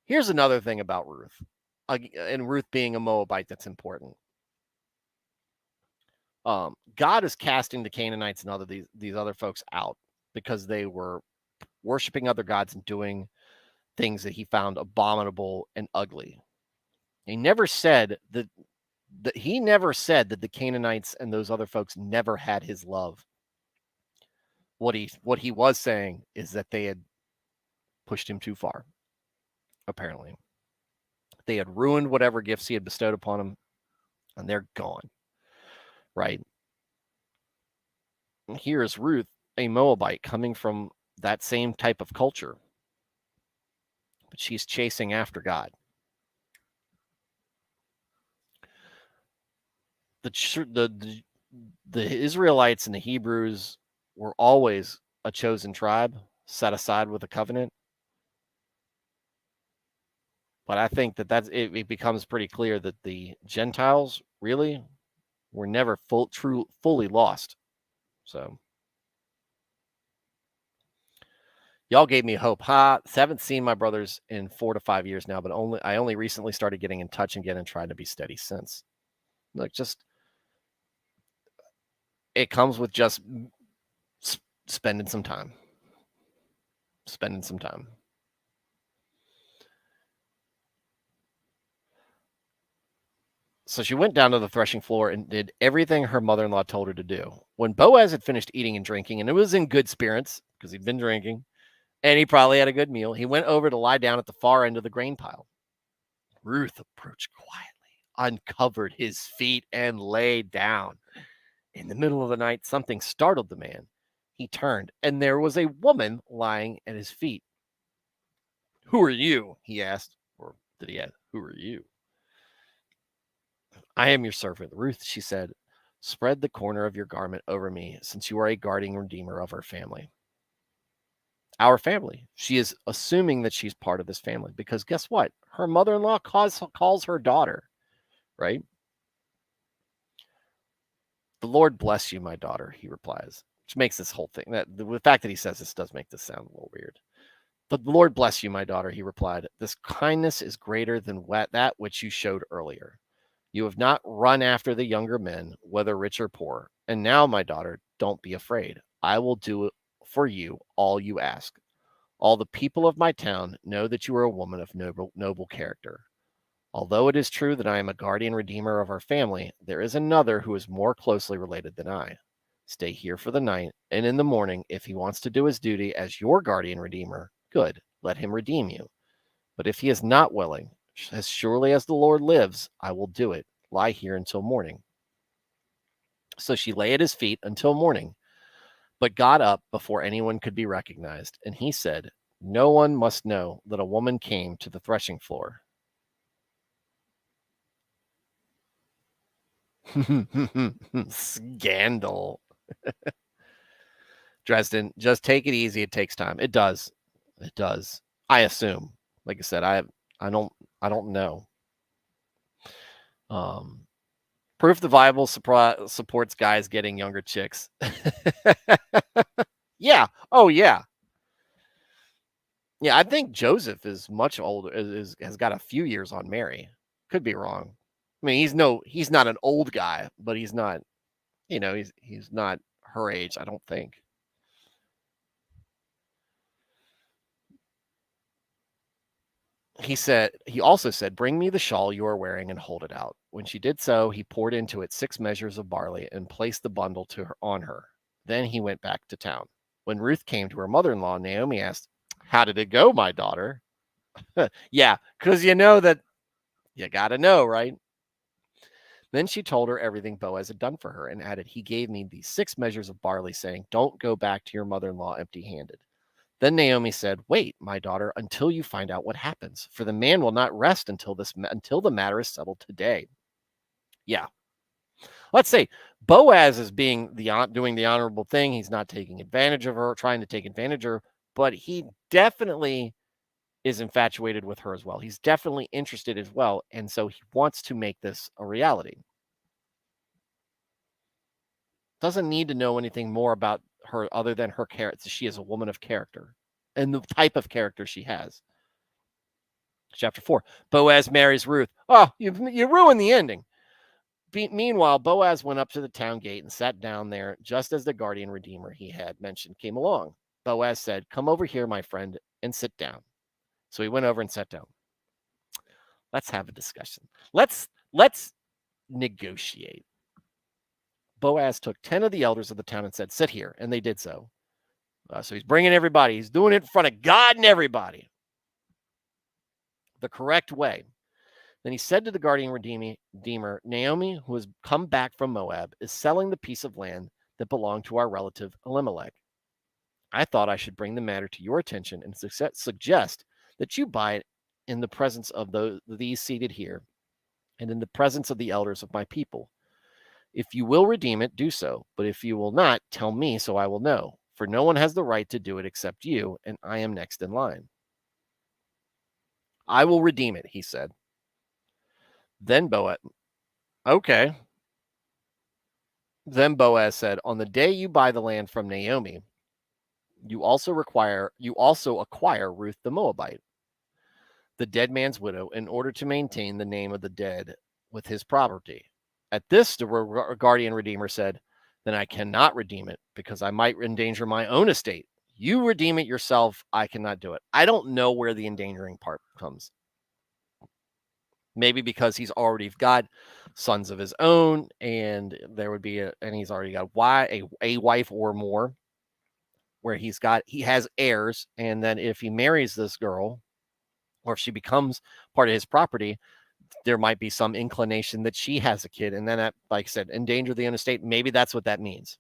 Here's another thing about Ruth, and Ruth being a Moabite that's important. God is casting the Canaanites and these other folks out because they were worshiping other gods and doing things that he found abominable and ugly. He never said that the Canaanites and those other folks never had his love. What he was saying is that they had pushed him too far. apparently. They had ruined whatever gifts he had bestowed upon him, and they're gone, right? And here is Ruth, a Moabite, coming from that same type of culture, but she's chasing after God. The Israelites and the Hebrews were always a chosen tribe, set aside with a covenant. But I think it becomes pretty clear that the Gentiles really were never fully lost. So y'all gave me hope. Haven't seen my brothers in 4 to 5 years now, but I only recently started getting in touch again and tried to be steady since. Like, just it comes with just spending some time. Spending some time. So she went down to the threshing floor and did everything her mother-in-law told her to do. When Boaz had finished eating and drinking, and it was in good spirits because he'd been drinking, and he probably had a good meal, he went over to lie down at the far end of the grain pile. Ruth approached quietly, uncovered his feet, and lay down. In the middle of the night, something startled the man. He turned, and there was a woman lying at his feet. "Who are you?" he asked. Or did he ask, "Who are you?" "I am your servant, Ruth," she said. "Spread the corner of your garment over me, since you are a guardian redeemer of our family." Our family. She is assuming that she's part of this family because guess what? Her mother-in-law calls her daughter, right? "The Lord bless you, my daughter," he replies, which makes this whole thing, the fact that he says this does make this sound a little weird. "The Lord bless you, my daughter," he replied. "This kindness is greater than that which you showed earlier. You have not run after the younger men, whether rich or poor. And now, my daughter, don't be afraid. I will do for you all you ask. All the people of my town know that you are a woman of noble character. Although it is true that I am a guardian redeemer of our family, there is another who is more closely related than I. Stay here for the night, and in the morning, if he wants to do his duty as your guardian redeemer, good, let him redeem you. But if he is not willing, as surely as the Lord lives, I will do it. Lie here until morning." So she lay at his feet until morning, but got up before anyone could be recognized. And he said, "No one must know that a woman came to the threshing floor." Scandal. Dresden, just take it easy. It takes time. It does. It does. I assume. Like I said, I don't know. Proof the Bible supports guys getting younger chicks. Yeah. Oh, yeah. Yeah, I think Joseph is much older, has got a few years on Mary. Could be wrong. I mean, he's not an old guy, but he's not, he's not her age, I don't think. He also said, "Bring me the shawl you are wearing and hold it out." When she did so, he poured into it 6 measures of barley and placed the bundle on her. Then he went back to town. When Ruth came to her mother-in-law, Naomi asked, "How did it go, my daughter?" Yeah, because you know that you got to know, right? Then she told her everything Boaz had done for her and added, "He gave me these 6 measures of barley, saying, 'Don't go back to your mother-in-law empty-handed.'" Then Naomi said, "Wait, my daughter, until you find out what happens, for the man will not rest until the matter is settled today." Yeah. Let's say Boaz is doing the honorable thing. He's not taking advantage of her, trying to take advantage of her, but he definitely is infatuated with her as well. He's definitely interested as well, and so he wants to make this a reality. Doesn't need to know anything more about her other than her character. She is a woman of character and the type of character she has. Chapter 4. Boaz marries Ruth. Oh, you ruined the ending. Meanwhile, Boaz went up to the town gate and sat down there just as the guardian redeemer he had mentioned came along. Boaz said, "Come over here, my friend, and sit down." So he went over and sat down. Let's have a discussion. Let's negotiate. Boaz took 10 of the elders of the town and said, "Sit here," and they did so. So he's bringing everybody. He's doing it in front of God and everybody. the correct way. Then he said to the guardian redeemer, Naomi, who has come back from Moab, is selling the piece of land that belonged to our relative Elimelech. I thought I should bring the matter to your attention and suggest that you buy it in the presence of these seated here and in the presence of the elders of my people. If you will redeem it, do so. But if you will not, tell me so I will know. For no one has the right to do it except you, and I am next in line. I will redeem it, he said. Then Boaz, okay. Then Boaz said, on the day you buy the land from Naomi, you also acquire Ruth the Moabite, the dead man's widow, in order to maintain the name of the dead with his property. At this, the guardian redeemer said, then I cannot redeem it because I might endanger my own estate. You redeem it yourself. I cannot do it. I don't know where the endangering part comes. Maybe because he's already got sons of his own, and there would be and he's already got a wife or more, where he has heirs, and then if he marries this girl, or if she becomes part of his property, there might be some inclination that she has a kid, and then that, like I said, endanger the estate. Maybe that's what that means.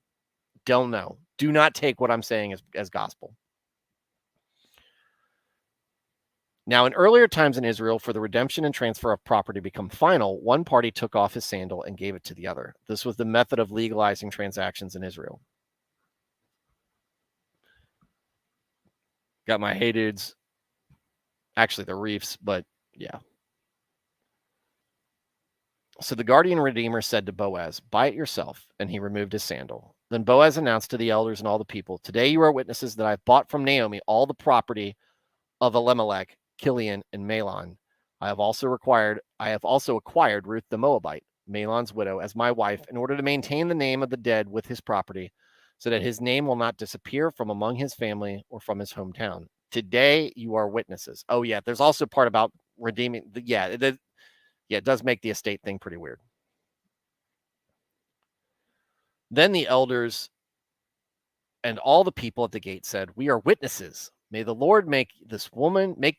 Don't know. Do not take what I'm saying as gospel. Now, in earlier times in Israel, for the redemption and transfer of property to become final, one party took off his sandal and gave it to the other. This was the method of legalizing transactions in Israel. Got my hey dudes. Actually, the reefs, but yeah. So the guardian redeemer said to Boaz, buy it yourself. And he removed his sandal. Then Boaz announced to the elders and all the people, today you are witnesses that I've bought from Naomi all the property of Elimelech, Kilion, and Mahlon. I have also acquired Ruth the Moabite, Mahlon's widow, as my wife, in order to maintain the name of the dead with his property, so that his name will not disappear from among his family or from his hometown. Today you are witnesses. Oh yeah, there's also part about redeeming. It does make the estate thing pretty weird. Then the elders and all the people at the gate said, we are witnesses. May the Lord make the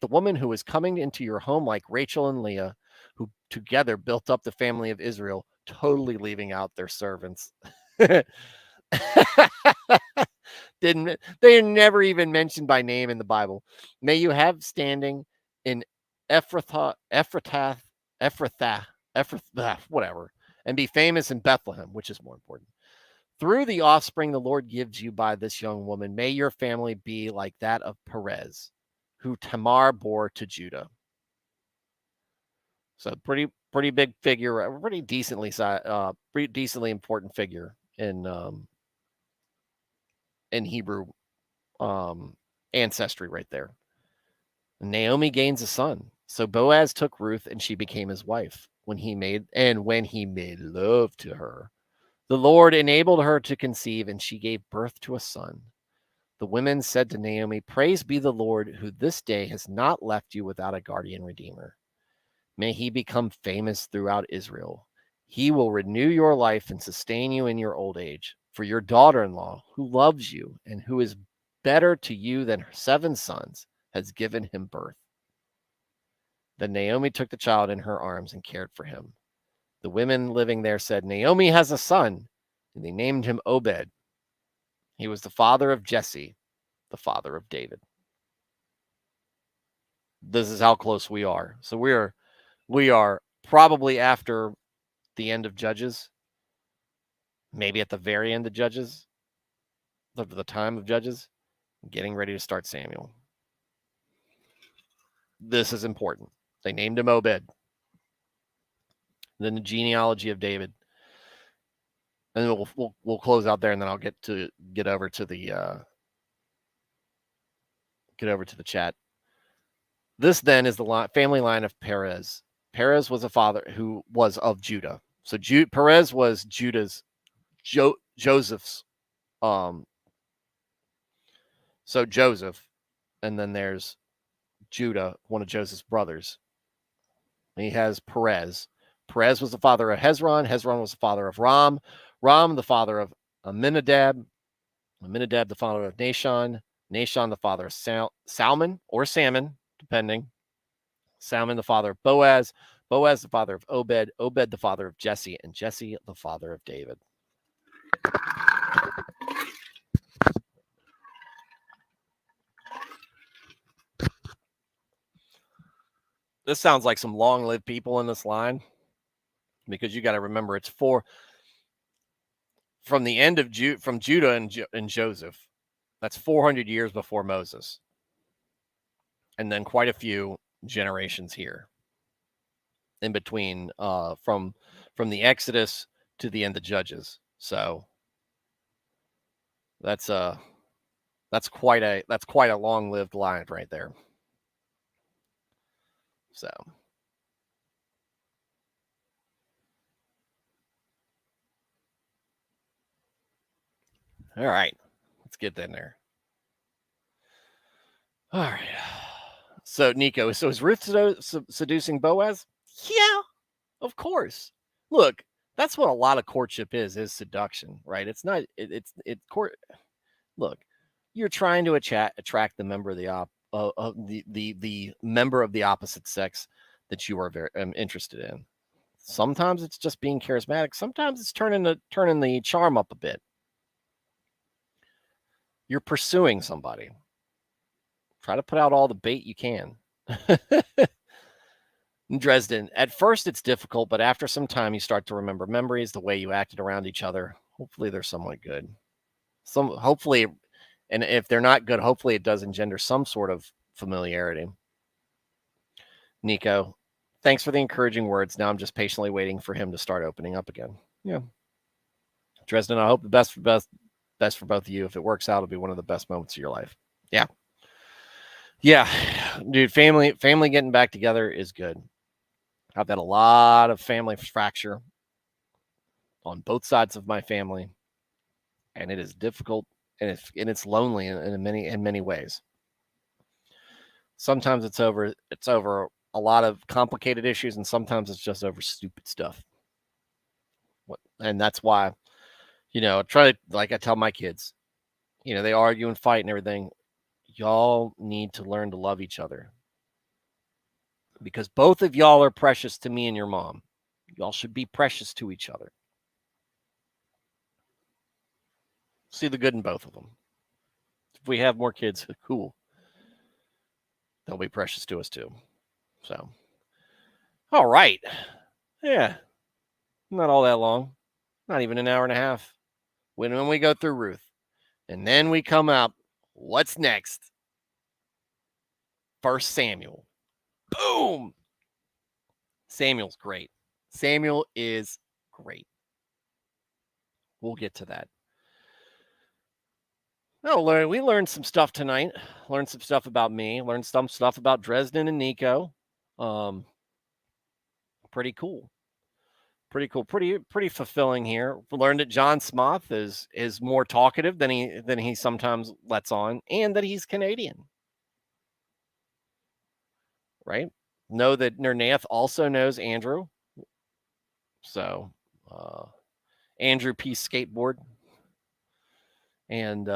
woman who is coming into your home like Rachel and Leah, who together built up the family of Israel, totally leaving out their servants. They're never even mentioned by name in the Bible. May you have standing in Ephrathah, whatever, and be famous in Bethlehem, which is more important. Through the offspring the Lord gives you by this young woman, may your family be like that of Perez, who Tamar bore to Judah. So pretty big figure, pretty decently important figure in Hebrew ancestry right there. Naomi gains a son. So Boaz took Ruth and she became his wife. When he made love to her, the Lord enabled her to conceive, and she gave birth to a son. The women said to Naomi, praise be the Lord, who this day has not left you without a guardian redeemer. May he become famous throughout Israel. He will renew your life and sustain you in your old age. For your daughter-in-law, who loves you and who is better to you than her 7 sons, has given him birth. Then Naomi took the child in her arms and cared for him. The women living there said, Naomi has a son, and they named him Obed. He was the father of Jesse, the father of David. This is how close we are. So we are probably after the end of Judges, maybe at the very end of Judges, the time of Judges, getting ready to start Samuel. This is important. They named him Obed. Then the genealogy of David. And then we'll close out there, and then I'll get over to the chat. This then is the family line of Perez. Perez was a father who was of Judah. So Perez was Joseph's. So Joseph, and then there's Judah, one of Joseph's brothers. And he has Perez. Perez was the father of Hezron. Hezron was the father of Ram. Ram, the father of Aminadab. Aminadab, the father of Nahshon. Nahshon, the father of Salmon, or Salmon, depending. Salmon, the father of Boaz. Boaz, the father of Obed. Obed, the father of Jesse. And Jesse, the father of David. This sounds like some long-lived people in this line, because you got to remember it's from the end of from Judah and Joseph. That's 400 years before Moses, and then quite a few generations here in between, from the Exodus to the end of Judges. So that's quite a long-lived line right there. So. All right, let's get in there. All right. So, Nico, is Ruth seducing Boaz? Yeah, of course. Look, that's what a lot of courtship is seduction, right? It's not. It's court. Look, you're trying to attract the member of the member of the opposite sex that you are very interested in. Sometimes it's just being charismatic. Sometimes it's turning the charm up a bit. You're pursuing somebody. Try to put out all the bait you can. Dresden, at first it's difficult, but after some time you start to remember memories, the way you acted around each other. Hopefully they're somewhat good. Hopefully, and if they're not good, hopefully it does engender some sort of familiarity. Nico, thanks for the encouraging words. Now I'm just patiently waiting for him to start opening up again. Yeah. Dresden, I hope the best for both of you. If it works out, it'll be one of the best moments of your life. Yeah. Yeah, dude, family getting back together is good. I've had a lot of family fracture on both sides of my family, and it is difficult, and it's lonely in many ways. Sometimes it's over a lot of complicated issues, and sometimes it's just over stupid stuff. And that's why, like I tell my kids, they argue and fight and everything. Y'all need to learn to love each other, because both of y'all are precious to me and your mom. Y'all should be precious to each other. See the good in both of them. If we have more kids, cool. They'll be precious to us too. So, all right. Yeah. Not all that long. Not even an hour and a half. When we go through Ruth. And then we come up. What's next? 1 Samuel. Boom. Samuel's great. Samuel is great. We'll get to that. Oh, we learned some stuff tonight. Learned some stuff about me. Learned some stuff about Dresden and Nico. Pretty cool. Pretty cool. Pretty fulfilling here. We learned that John Smoth is more talkative than he sometimes lets on, and that he's Canadian. Right? Know that Nernath also knows Andrew. So, Andrew P. Skateboard. And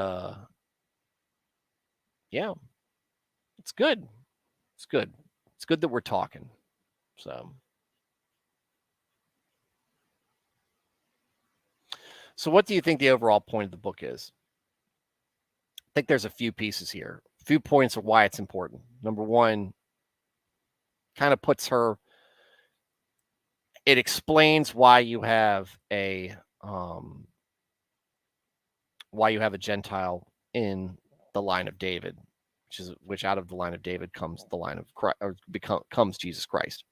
yeah, it's good. It's good. It's good that we're talking. So what do you think the overall point of the book is? I think there's a few pieces here, a few points of why it's important. Number one, kind of puts her, it explains why you have a Gentile in the line of David, which out of the line of David comes the line of Christ, or comes Jesus Christ.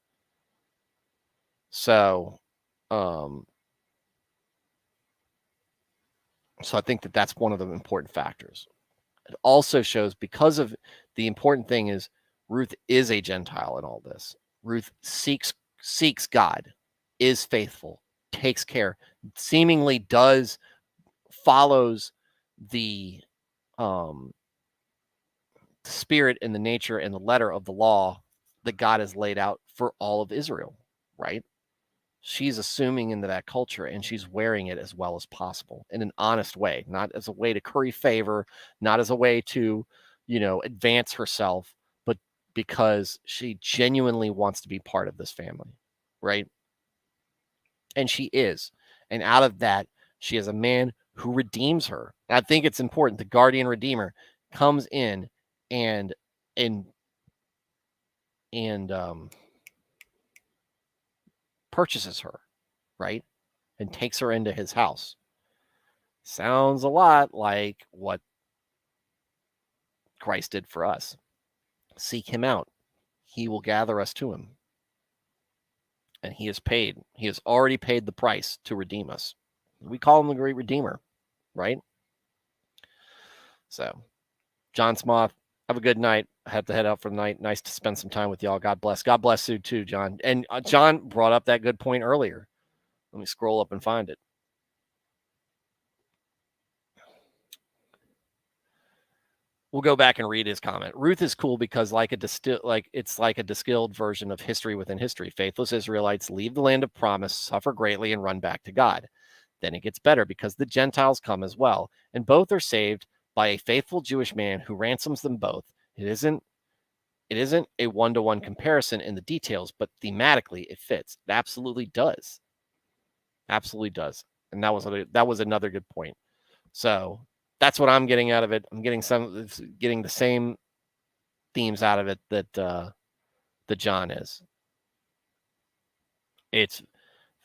So I think that that's one of the important factors. It also shows, because of the important thing is Ruth is a Gentile in all this. Ruth seeks God, is faithful, takes care, seemingly follows the spirit and the nature and the letter of the law that God has laid out for all of Israel, right? She's assuming into that culture, and she's wearing it as well as possible in an honest way, not as a way to curry favor, not as a way to, advance herself, but because she genuinely wants to be part of this family, right? And she is. And out of that, she has a man who redeems her. And I think it's important. The guardian redeemer comes in and and and purchases her, right? And takes her into his house. Sounds a lot like what Christ did for us. Seek him out. He will gather us to him. And he has paid. He has already paid the price to redeem us. We call him the great redeemer, right? So, John Smoth, have a good night. I have to head out for the night. Nice to spend some time with y'all. God bless. God bless you too, John. And John brought up that good point earlier. Let me scroll up and find it. We'll go back and read his comment. Ruth is cool because it's like a distilled version of history within history. Faithless Israelites leave the land of promise, suffer greatly, and run back to God. Then it gets better because the Gentiles come as well, and both are saved by a faithful Jewish man who ransoms them both. It isn't a one-to-one comparison in the details, but thematically it fits. It absolutely does. Absolutely does. And that was another good point. So that's what I'm getting out of it. I'm getting the same themes out of it that John is. It's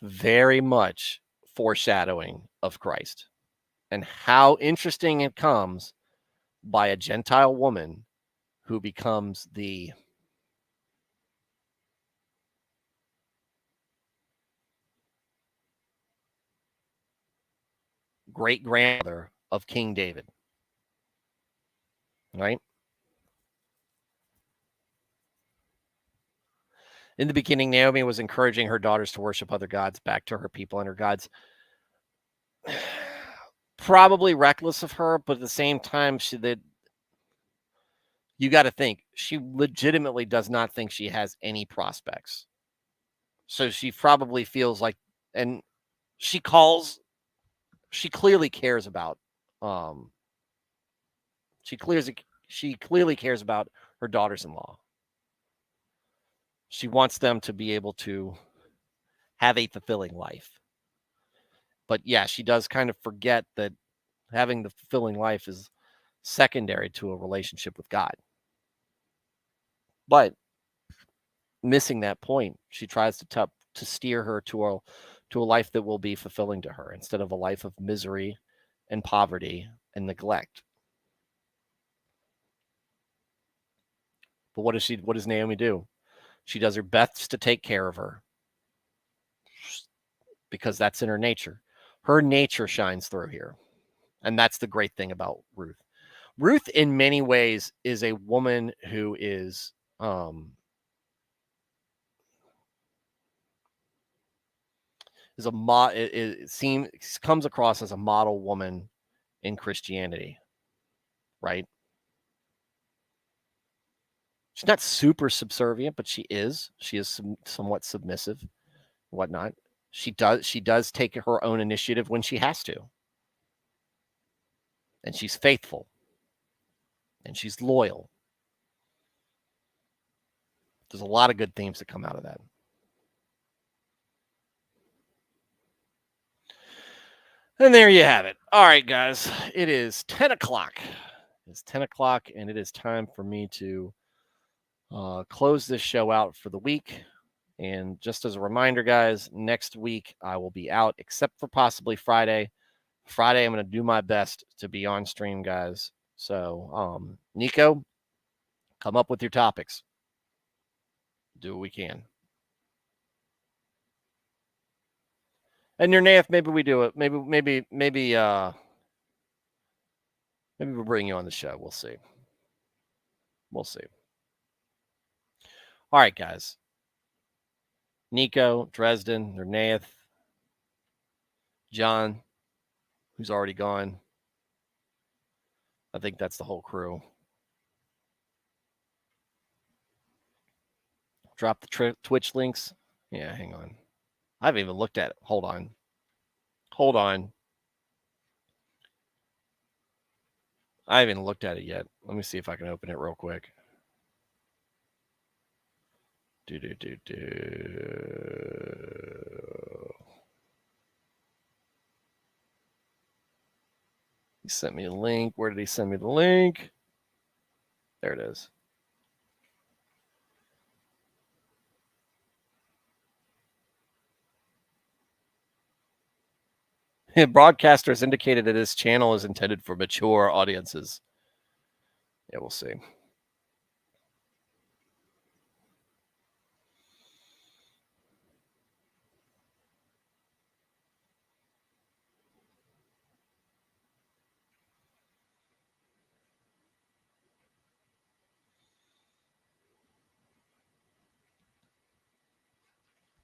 very much foreshadowing of Christ, and how interesting it comes by a Gentile woman who becomes the great grandmother of King David, right? In the beginning, Naomi was encouraging her daughters to worship other gods back to her people and her gods. Probably reckless of her, but at the same time, you got to think she legitimately does not think she has any prospects. So she probably feels like, and she clearly cares about, um, she clearly cares about her daughters-in-law. She wants them to be able to have a fulfilling life. But yeah, she does kind of forget that having the fulfilling life is secondary to a relationship with God. But missing that point, she tries to steer her to a life that will be fulfilling to her instead of a life of misery and poverty and neglect. But what does Naomi do? She does her best to take care of her because that's in her nature. Her nature shines through here. And that's the great thing about Ruth. Ruth, in many ways, is a woman who comes across as a model woman in Christianity, right? She's not super subservient, but she is. She is somewhat submissive, whatnot. She does take her own initiative when she has to, and she's faithful, and she's loyal. There's a lot of good themes that come out of that. And there you have it. All right, guys. It is 10 o'clock. It's 10 o'clock, and it is time for me to close this show out for the week. And just as a reminder, guys, next week I will be out, except for possibly Friday. Friday, I'm going to do my best to be on stream, guys. So, Nico, come up with your topics. Do what we can. And your Nath, maybe we do it. Maybe we'll bring you on the show. We'll see. We'll see. All right, guys. Nico, Dresden, Nath, John, who's already gone. I think that's the whole crew. Drop the Twitch links. Yeah, hang on. I haven't even looked at it. Hold on. I haven't looked at it yet. Let me see if I can open it real quick. Do. He sent me a link. Where did he send me the link? There it is. Broadcaster has indicated that this channel is intended for mature audiences. Yeah, we'll see.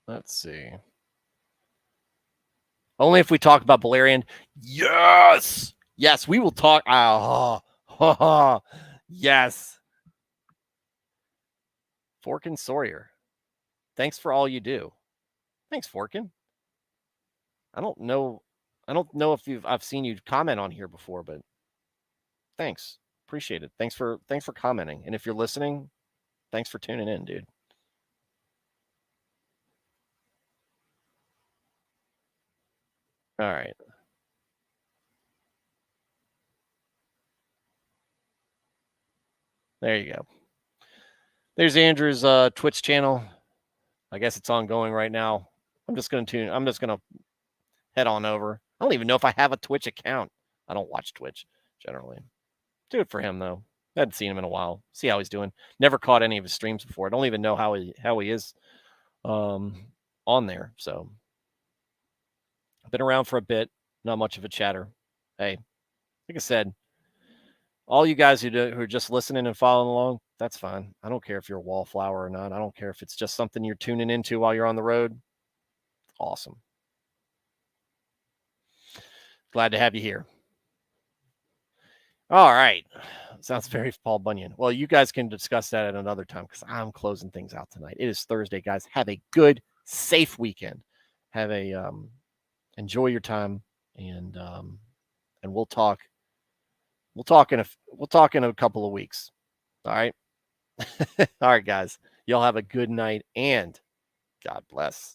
Let's see. Only if we talk about Balerion. Yes. Yes, we will talk. Yes. Forkin Sawyer. Thanks for all you do. Thanks, Forkin. I don't know if I've seen you comment on here before, but thanks. Appreciate it. Thanks for commenting. And if you're listening, thanks for tuning in, dude. All right. There you go. There's Andrew's Twitch channel. I guess it's ongoing right now. I'm just going to head on over. I don't even know if I have a Twitch account. I don't watch Twitch generally. Do it for him though. I hadn't seen him in a while. See how he's doing. Never caught any of his streams before. I don't even know how he is on there. So I've been around for a bit. Not much of a chatter. Hey, like I said, all you guys who are just listening and following along, that's fine. I don't care if you're a wallflower or not. I don't care if it's just something you're tuning into while you're on the road. Awesome. Glad to have you here. All right. Sounds very Paul Bunyan. Well, you guys can discuss that at another time because I'm closing things out tonight. It is Thursday, guys. Have a good, safe weekend. Have a enjoy your time, and we'll talk. We'll talk in a couple of weeks. All right. All right, guys. Y'all have a good night and God bless.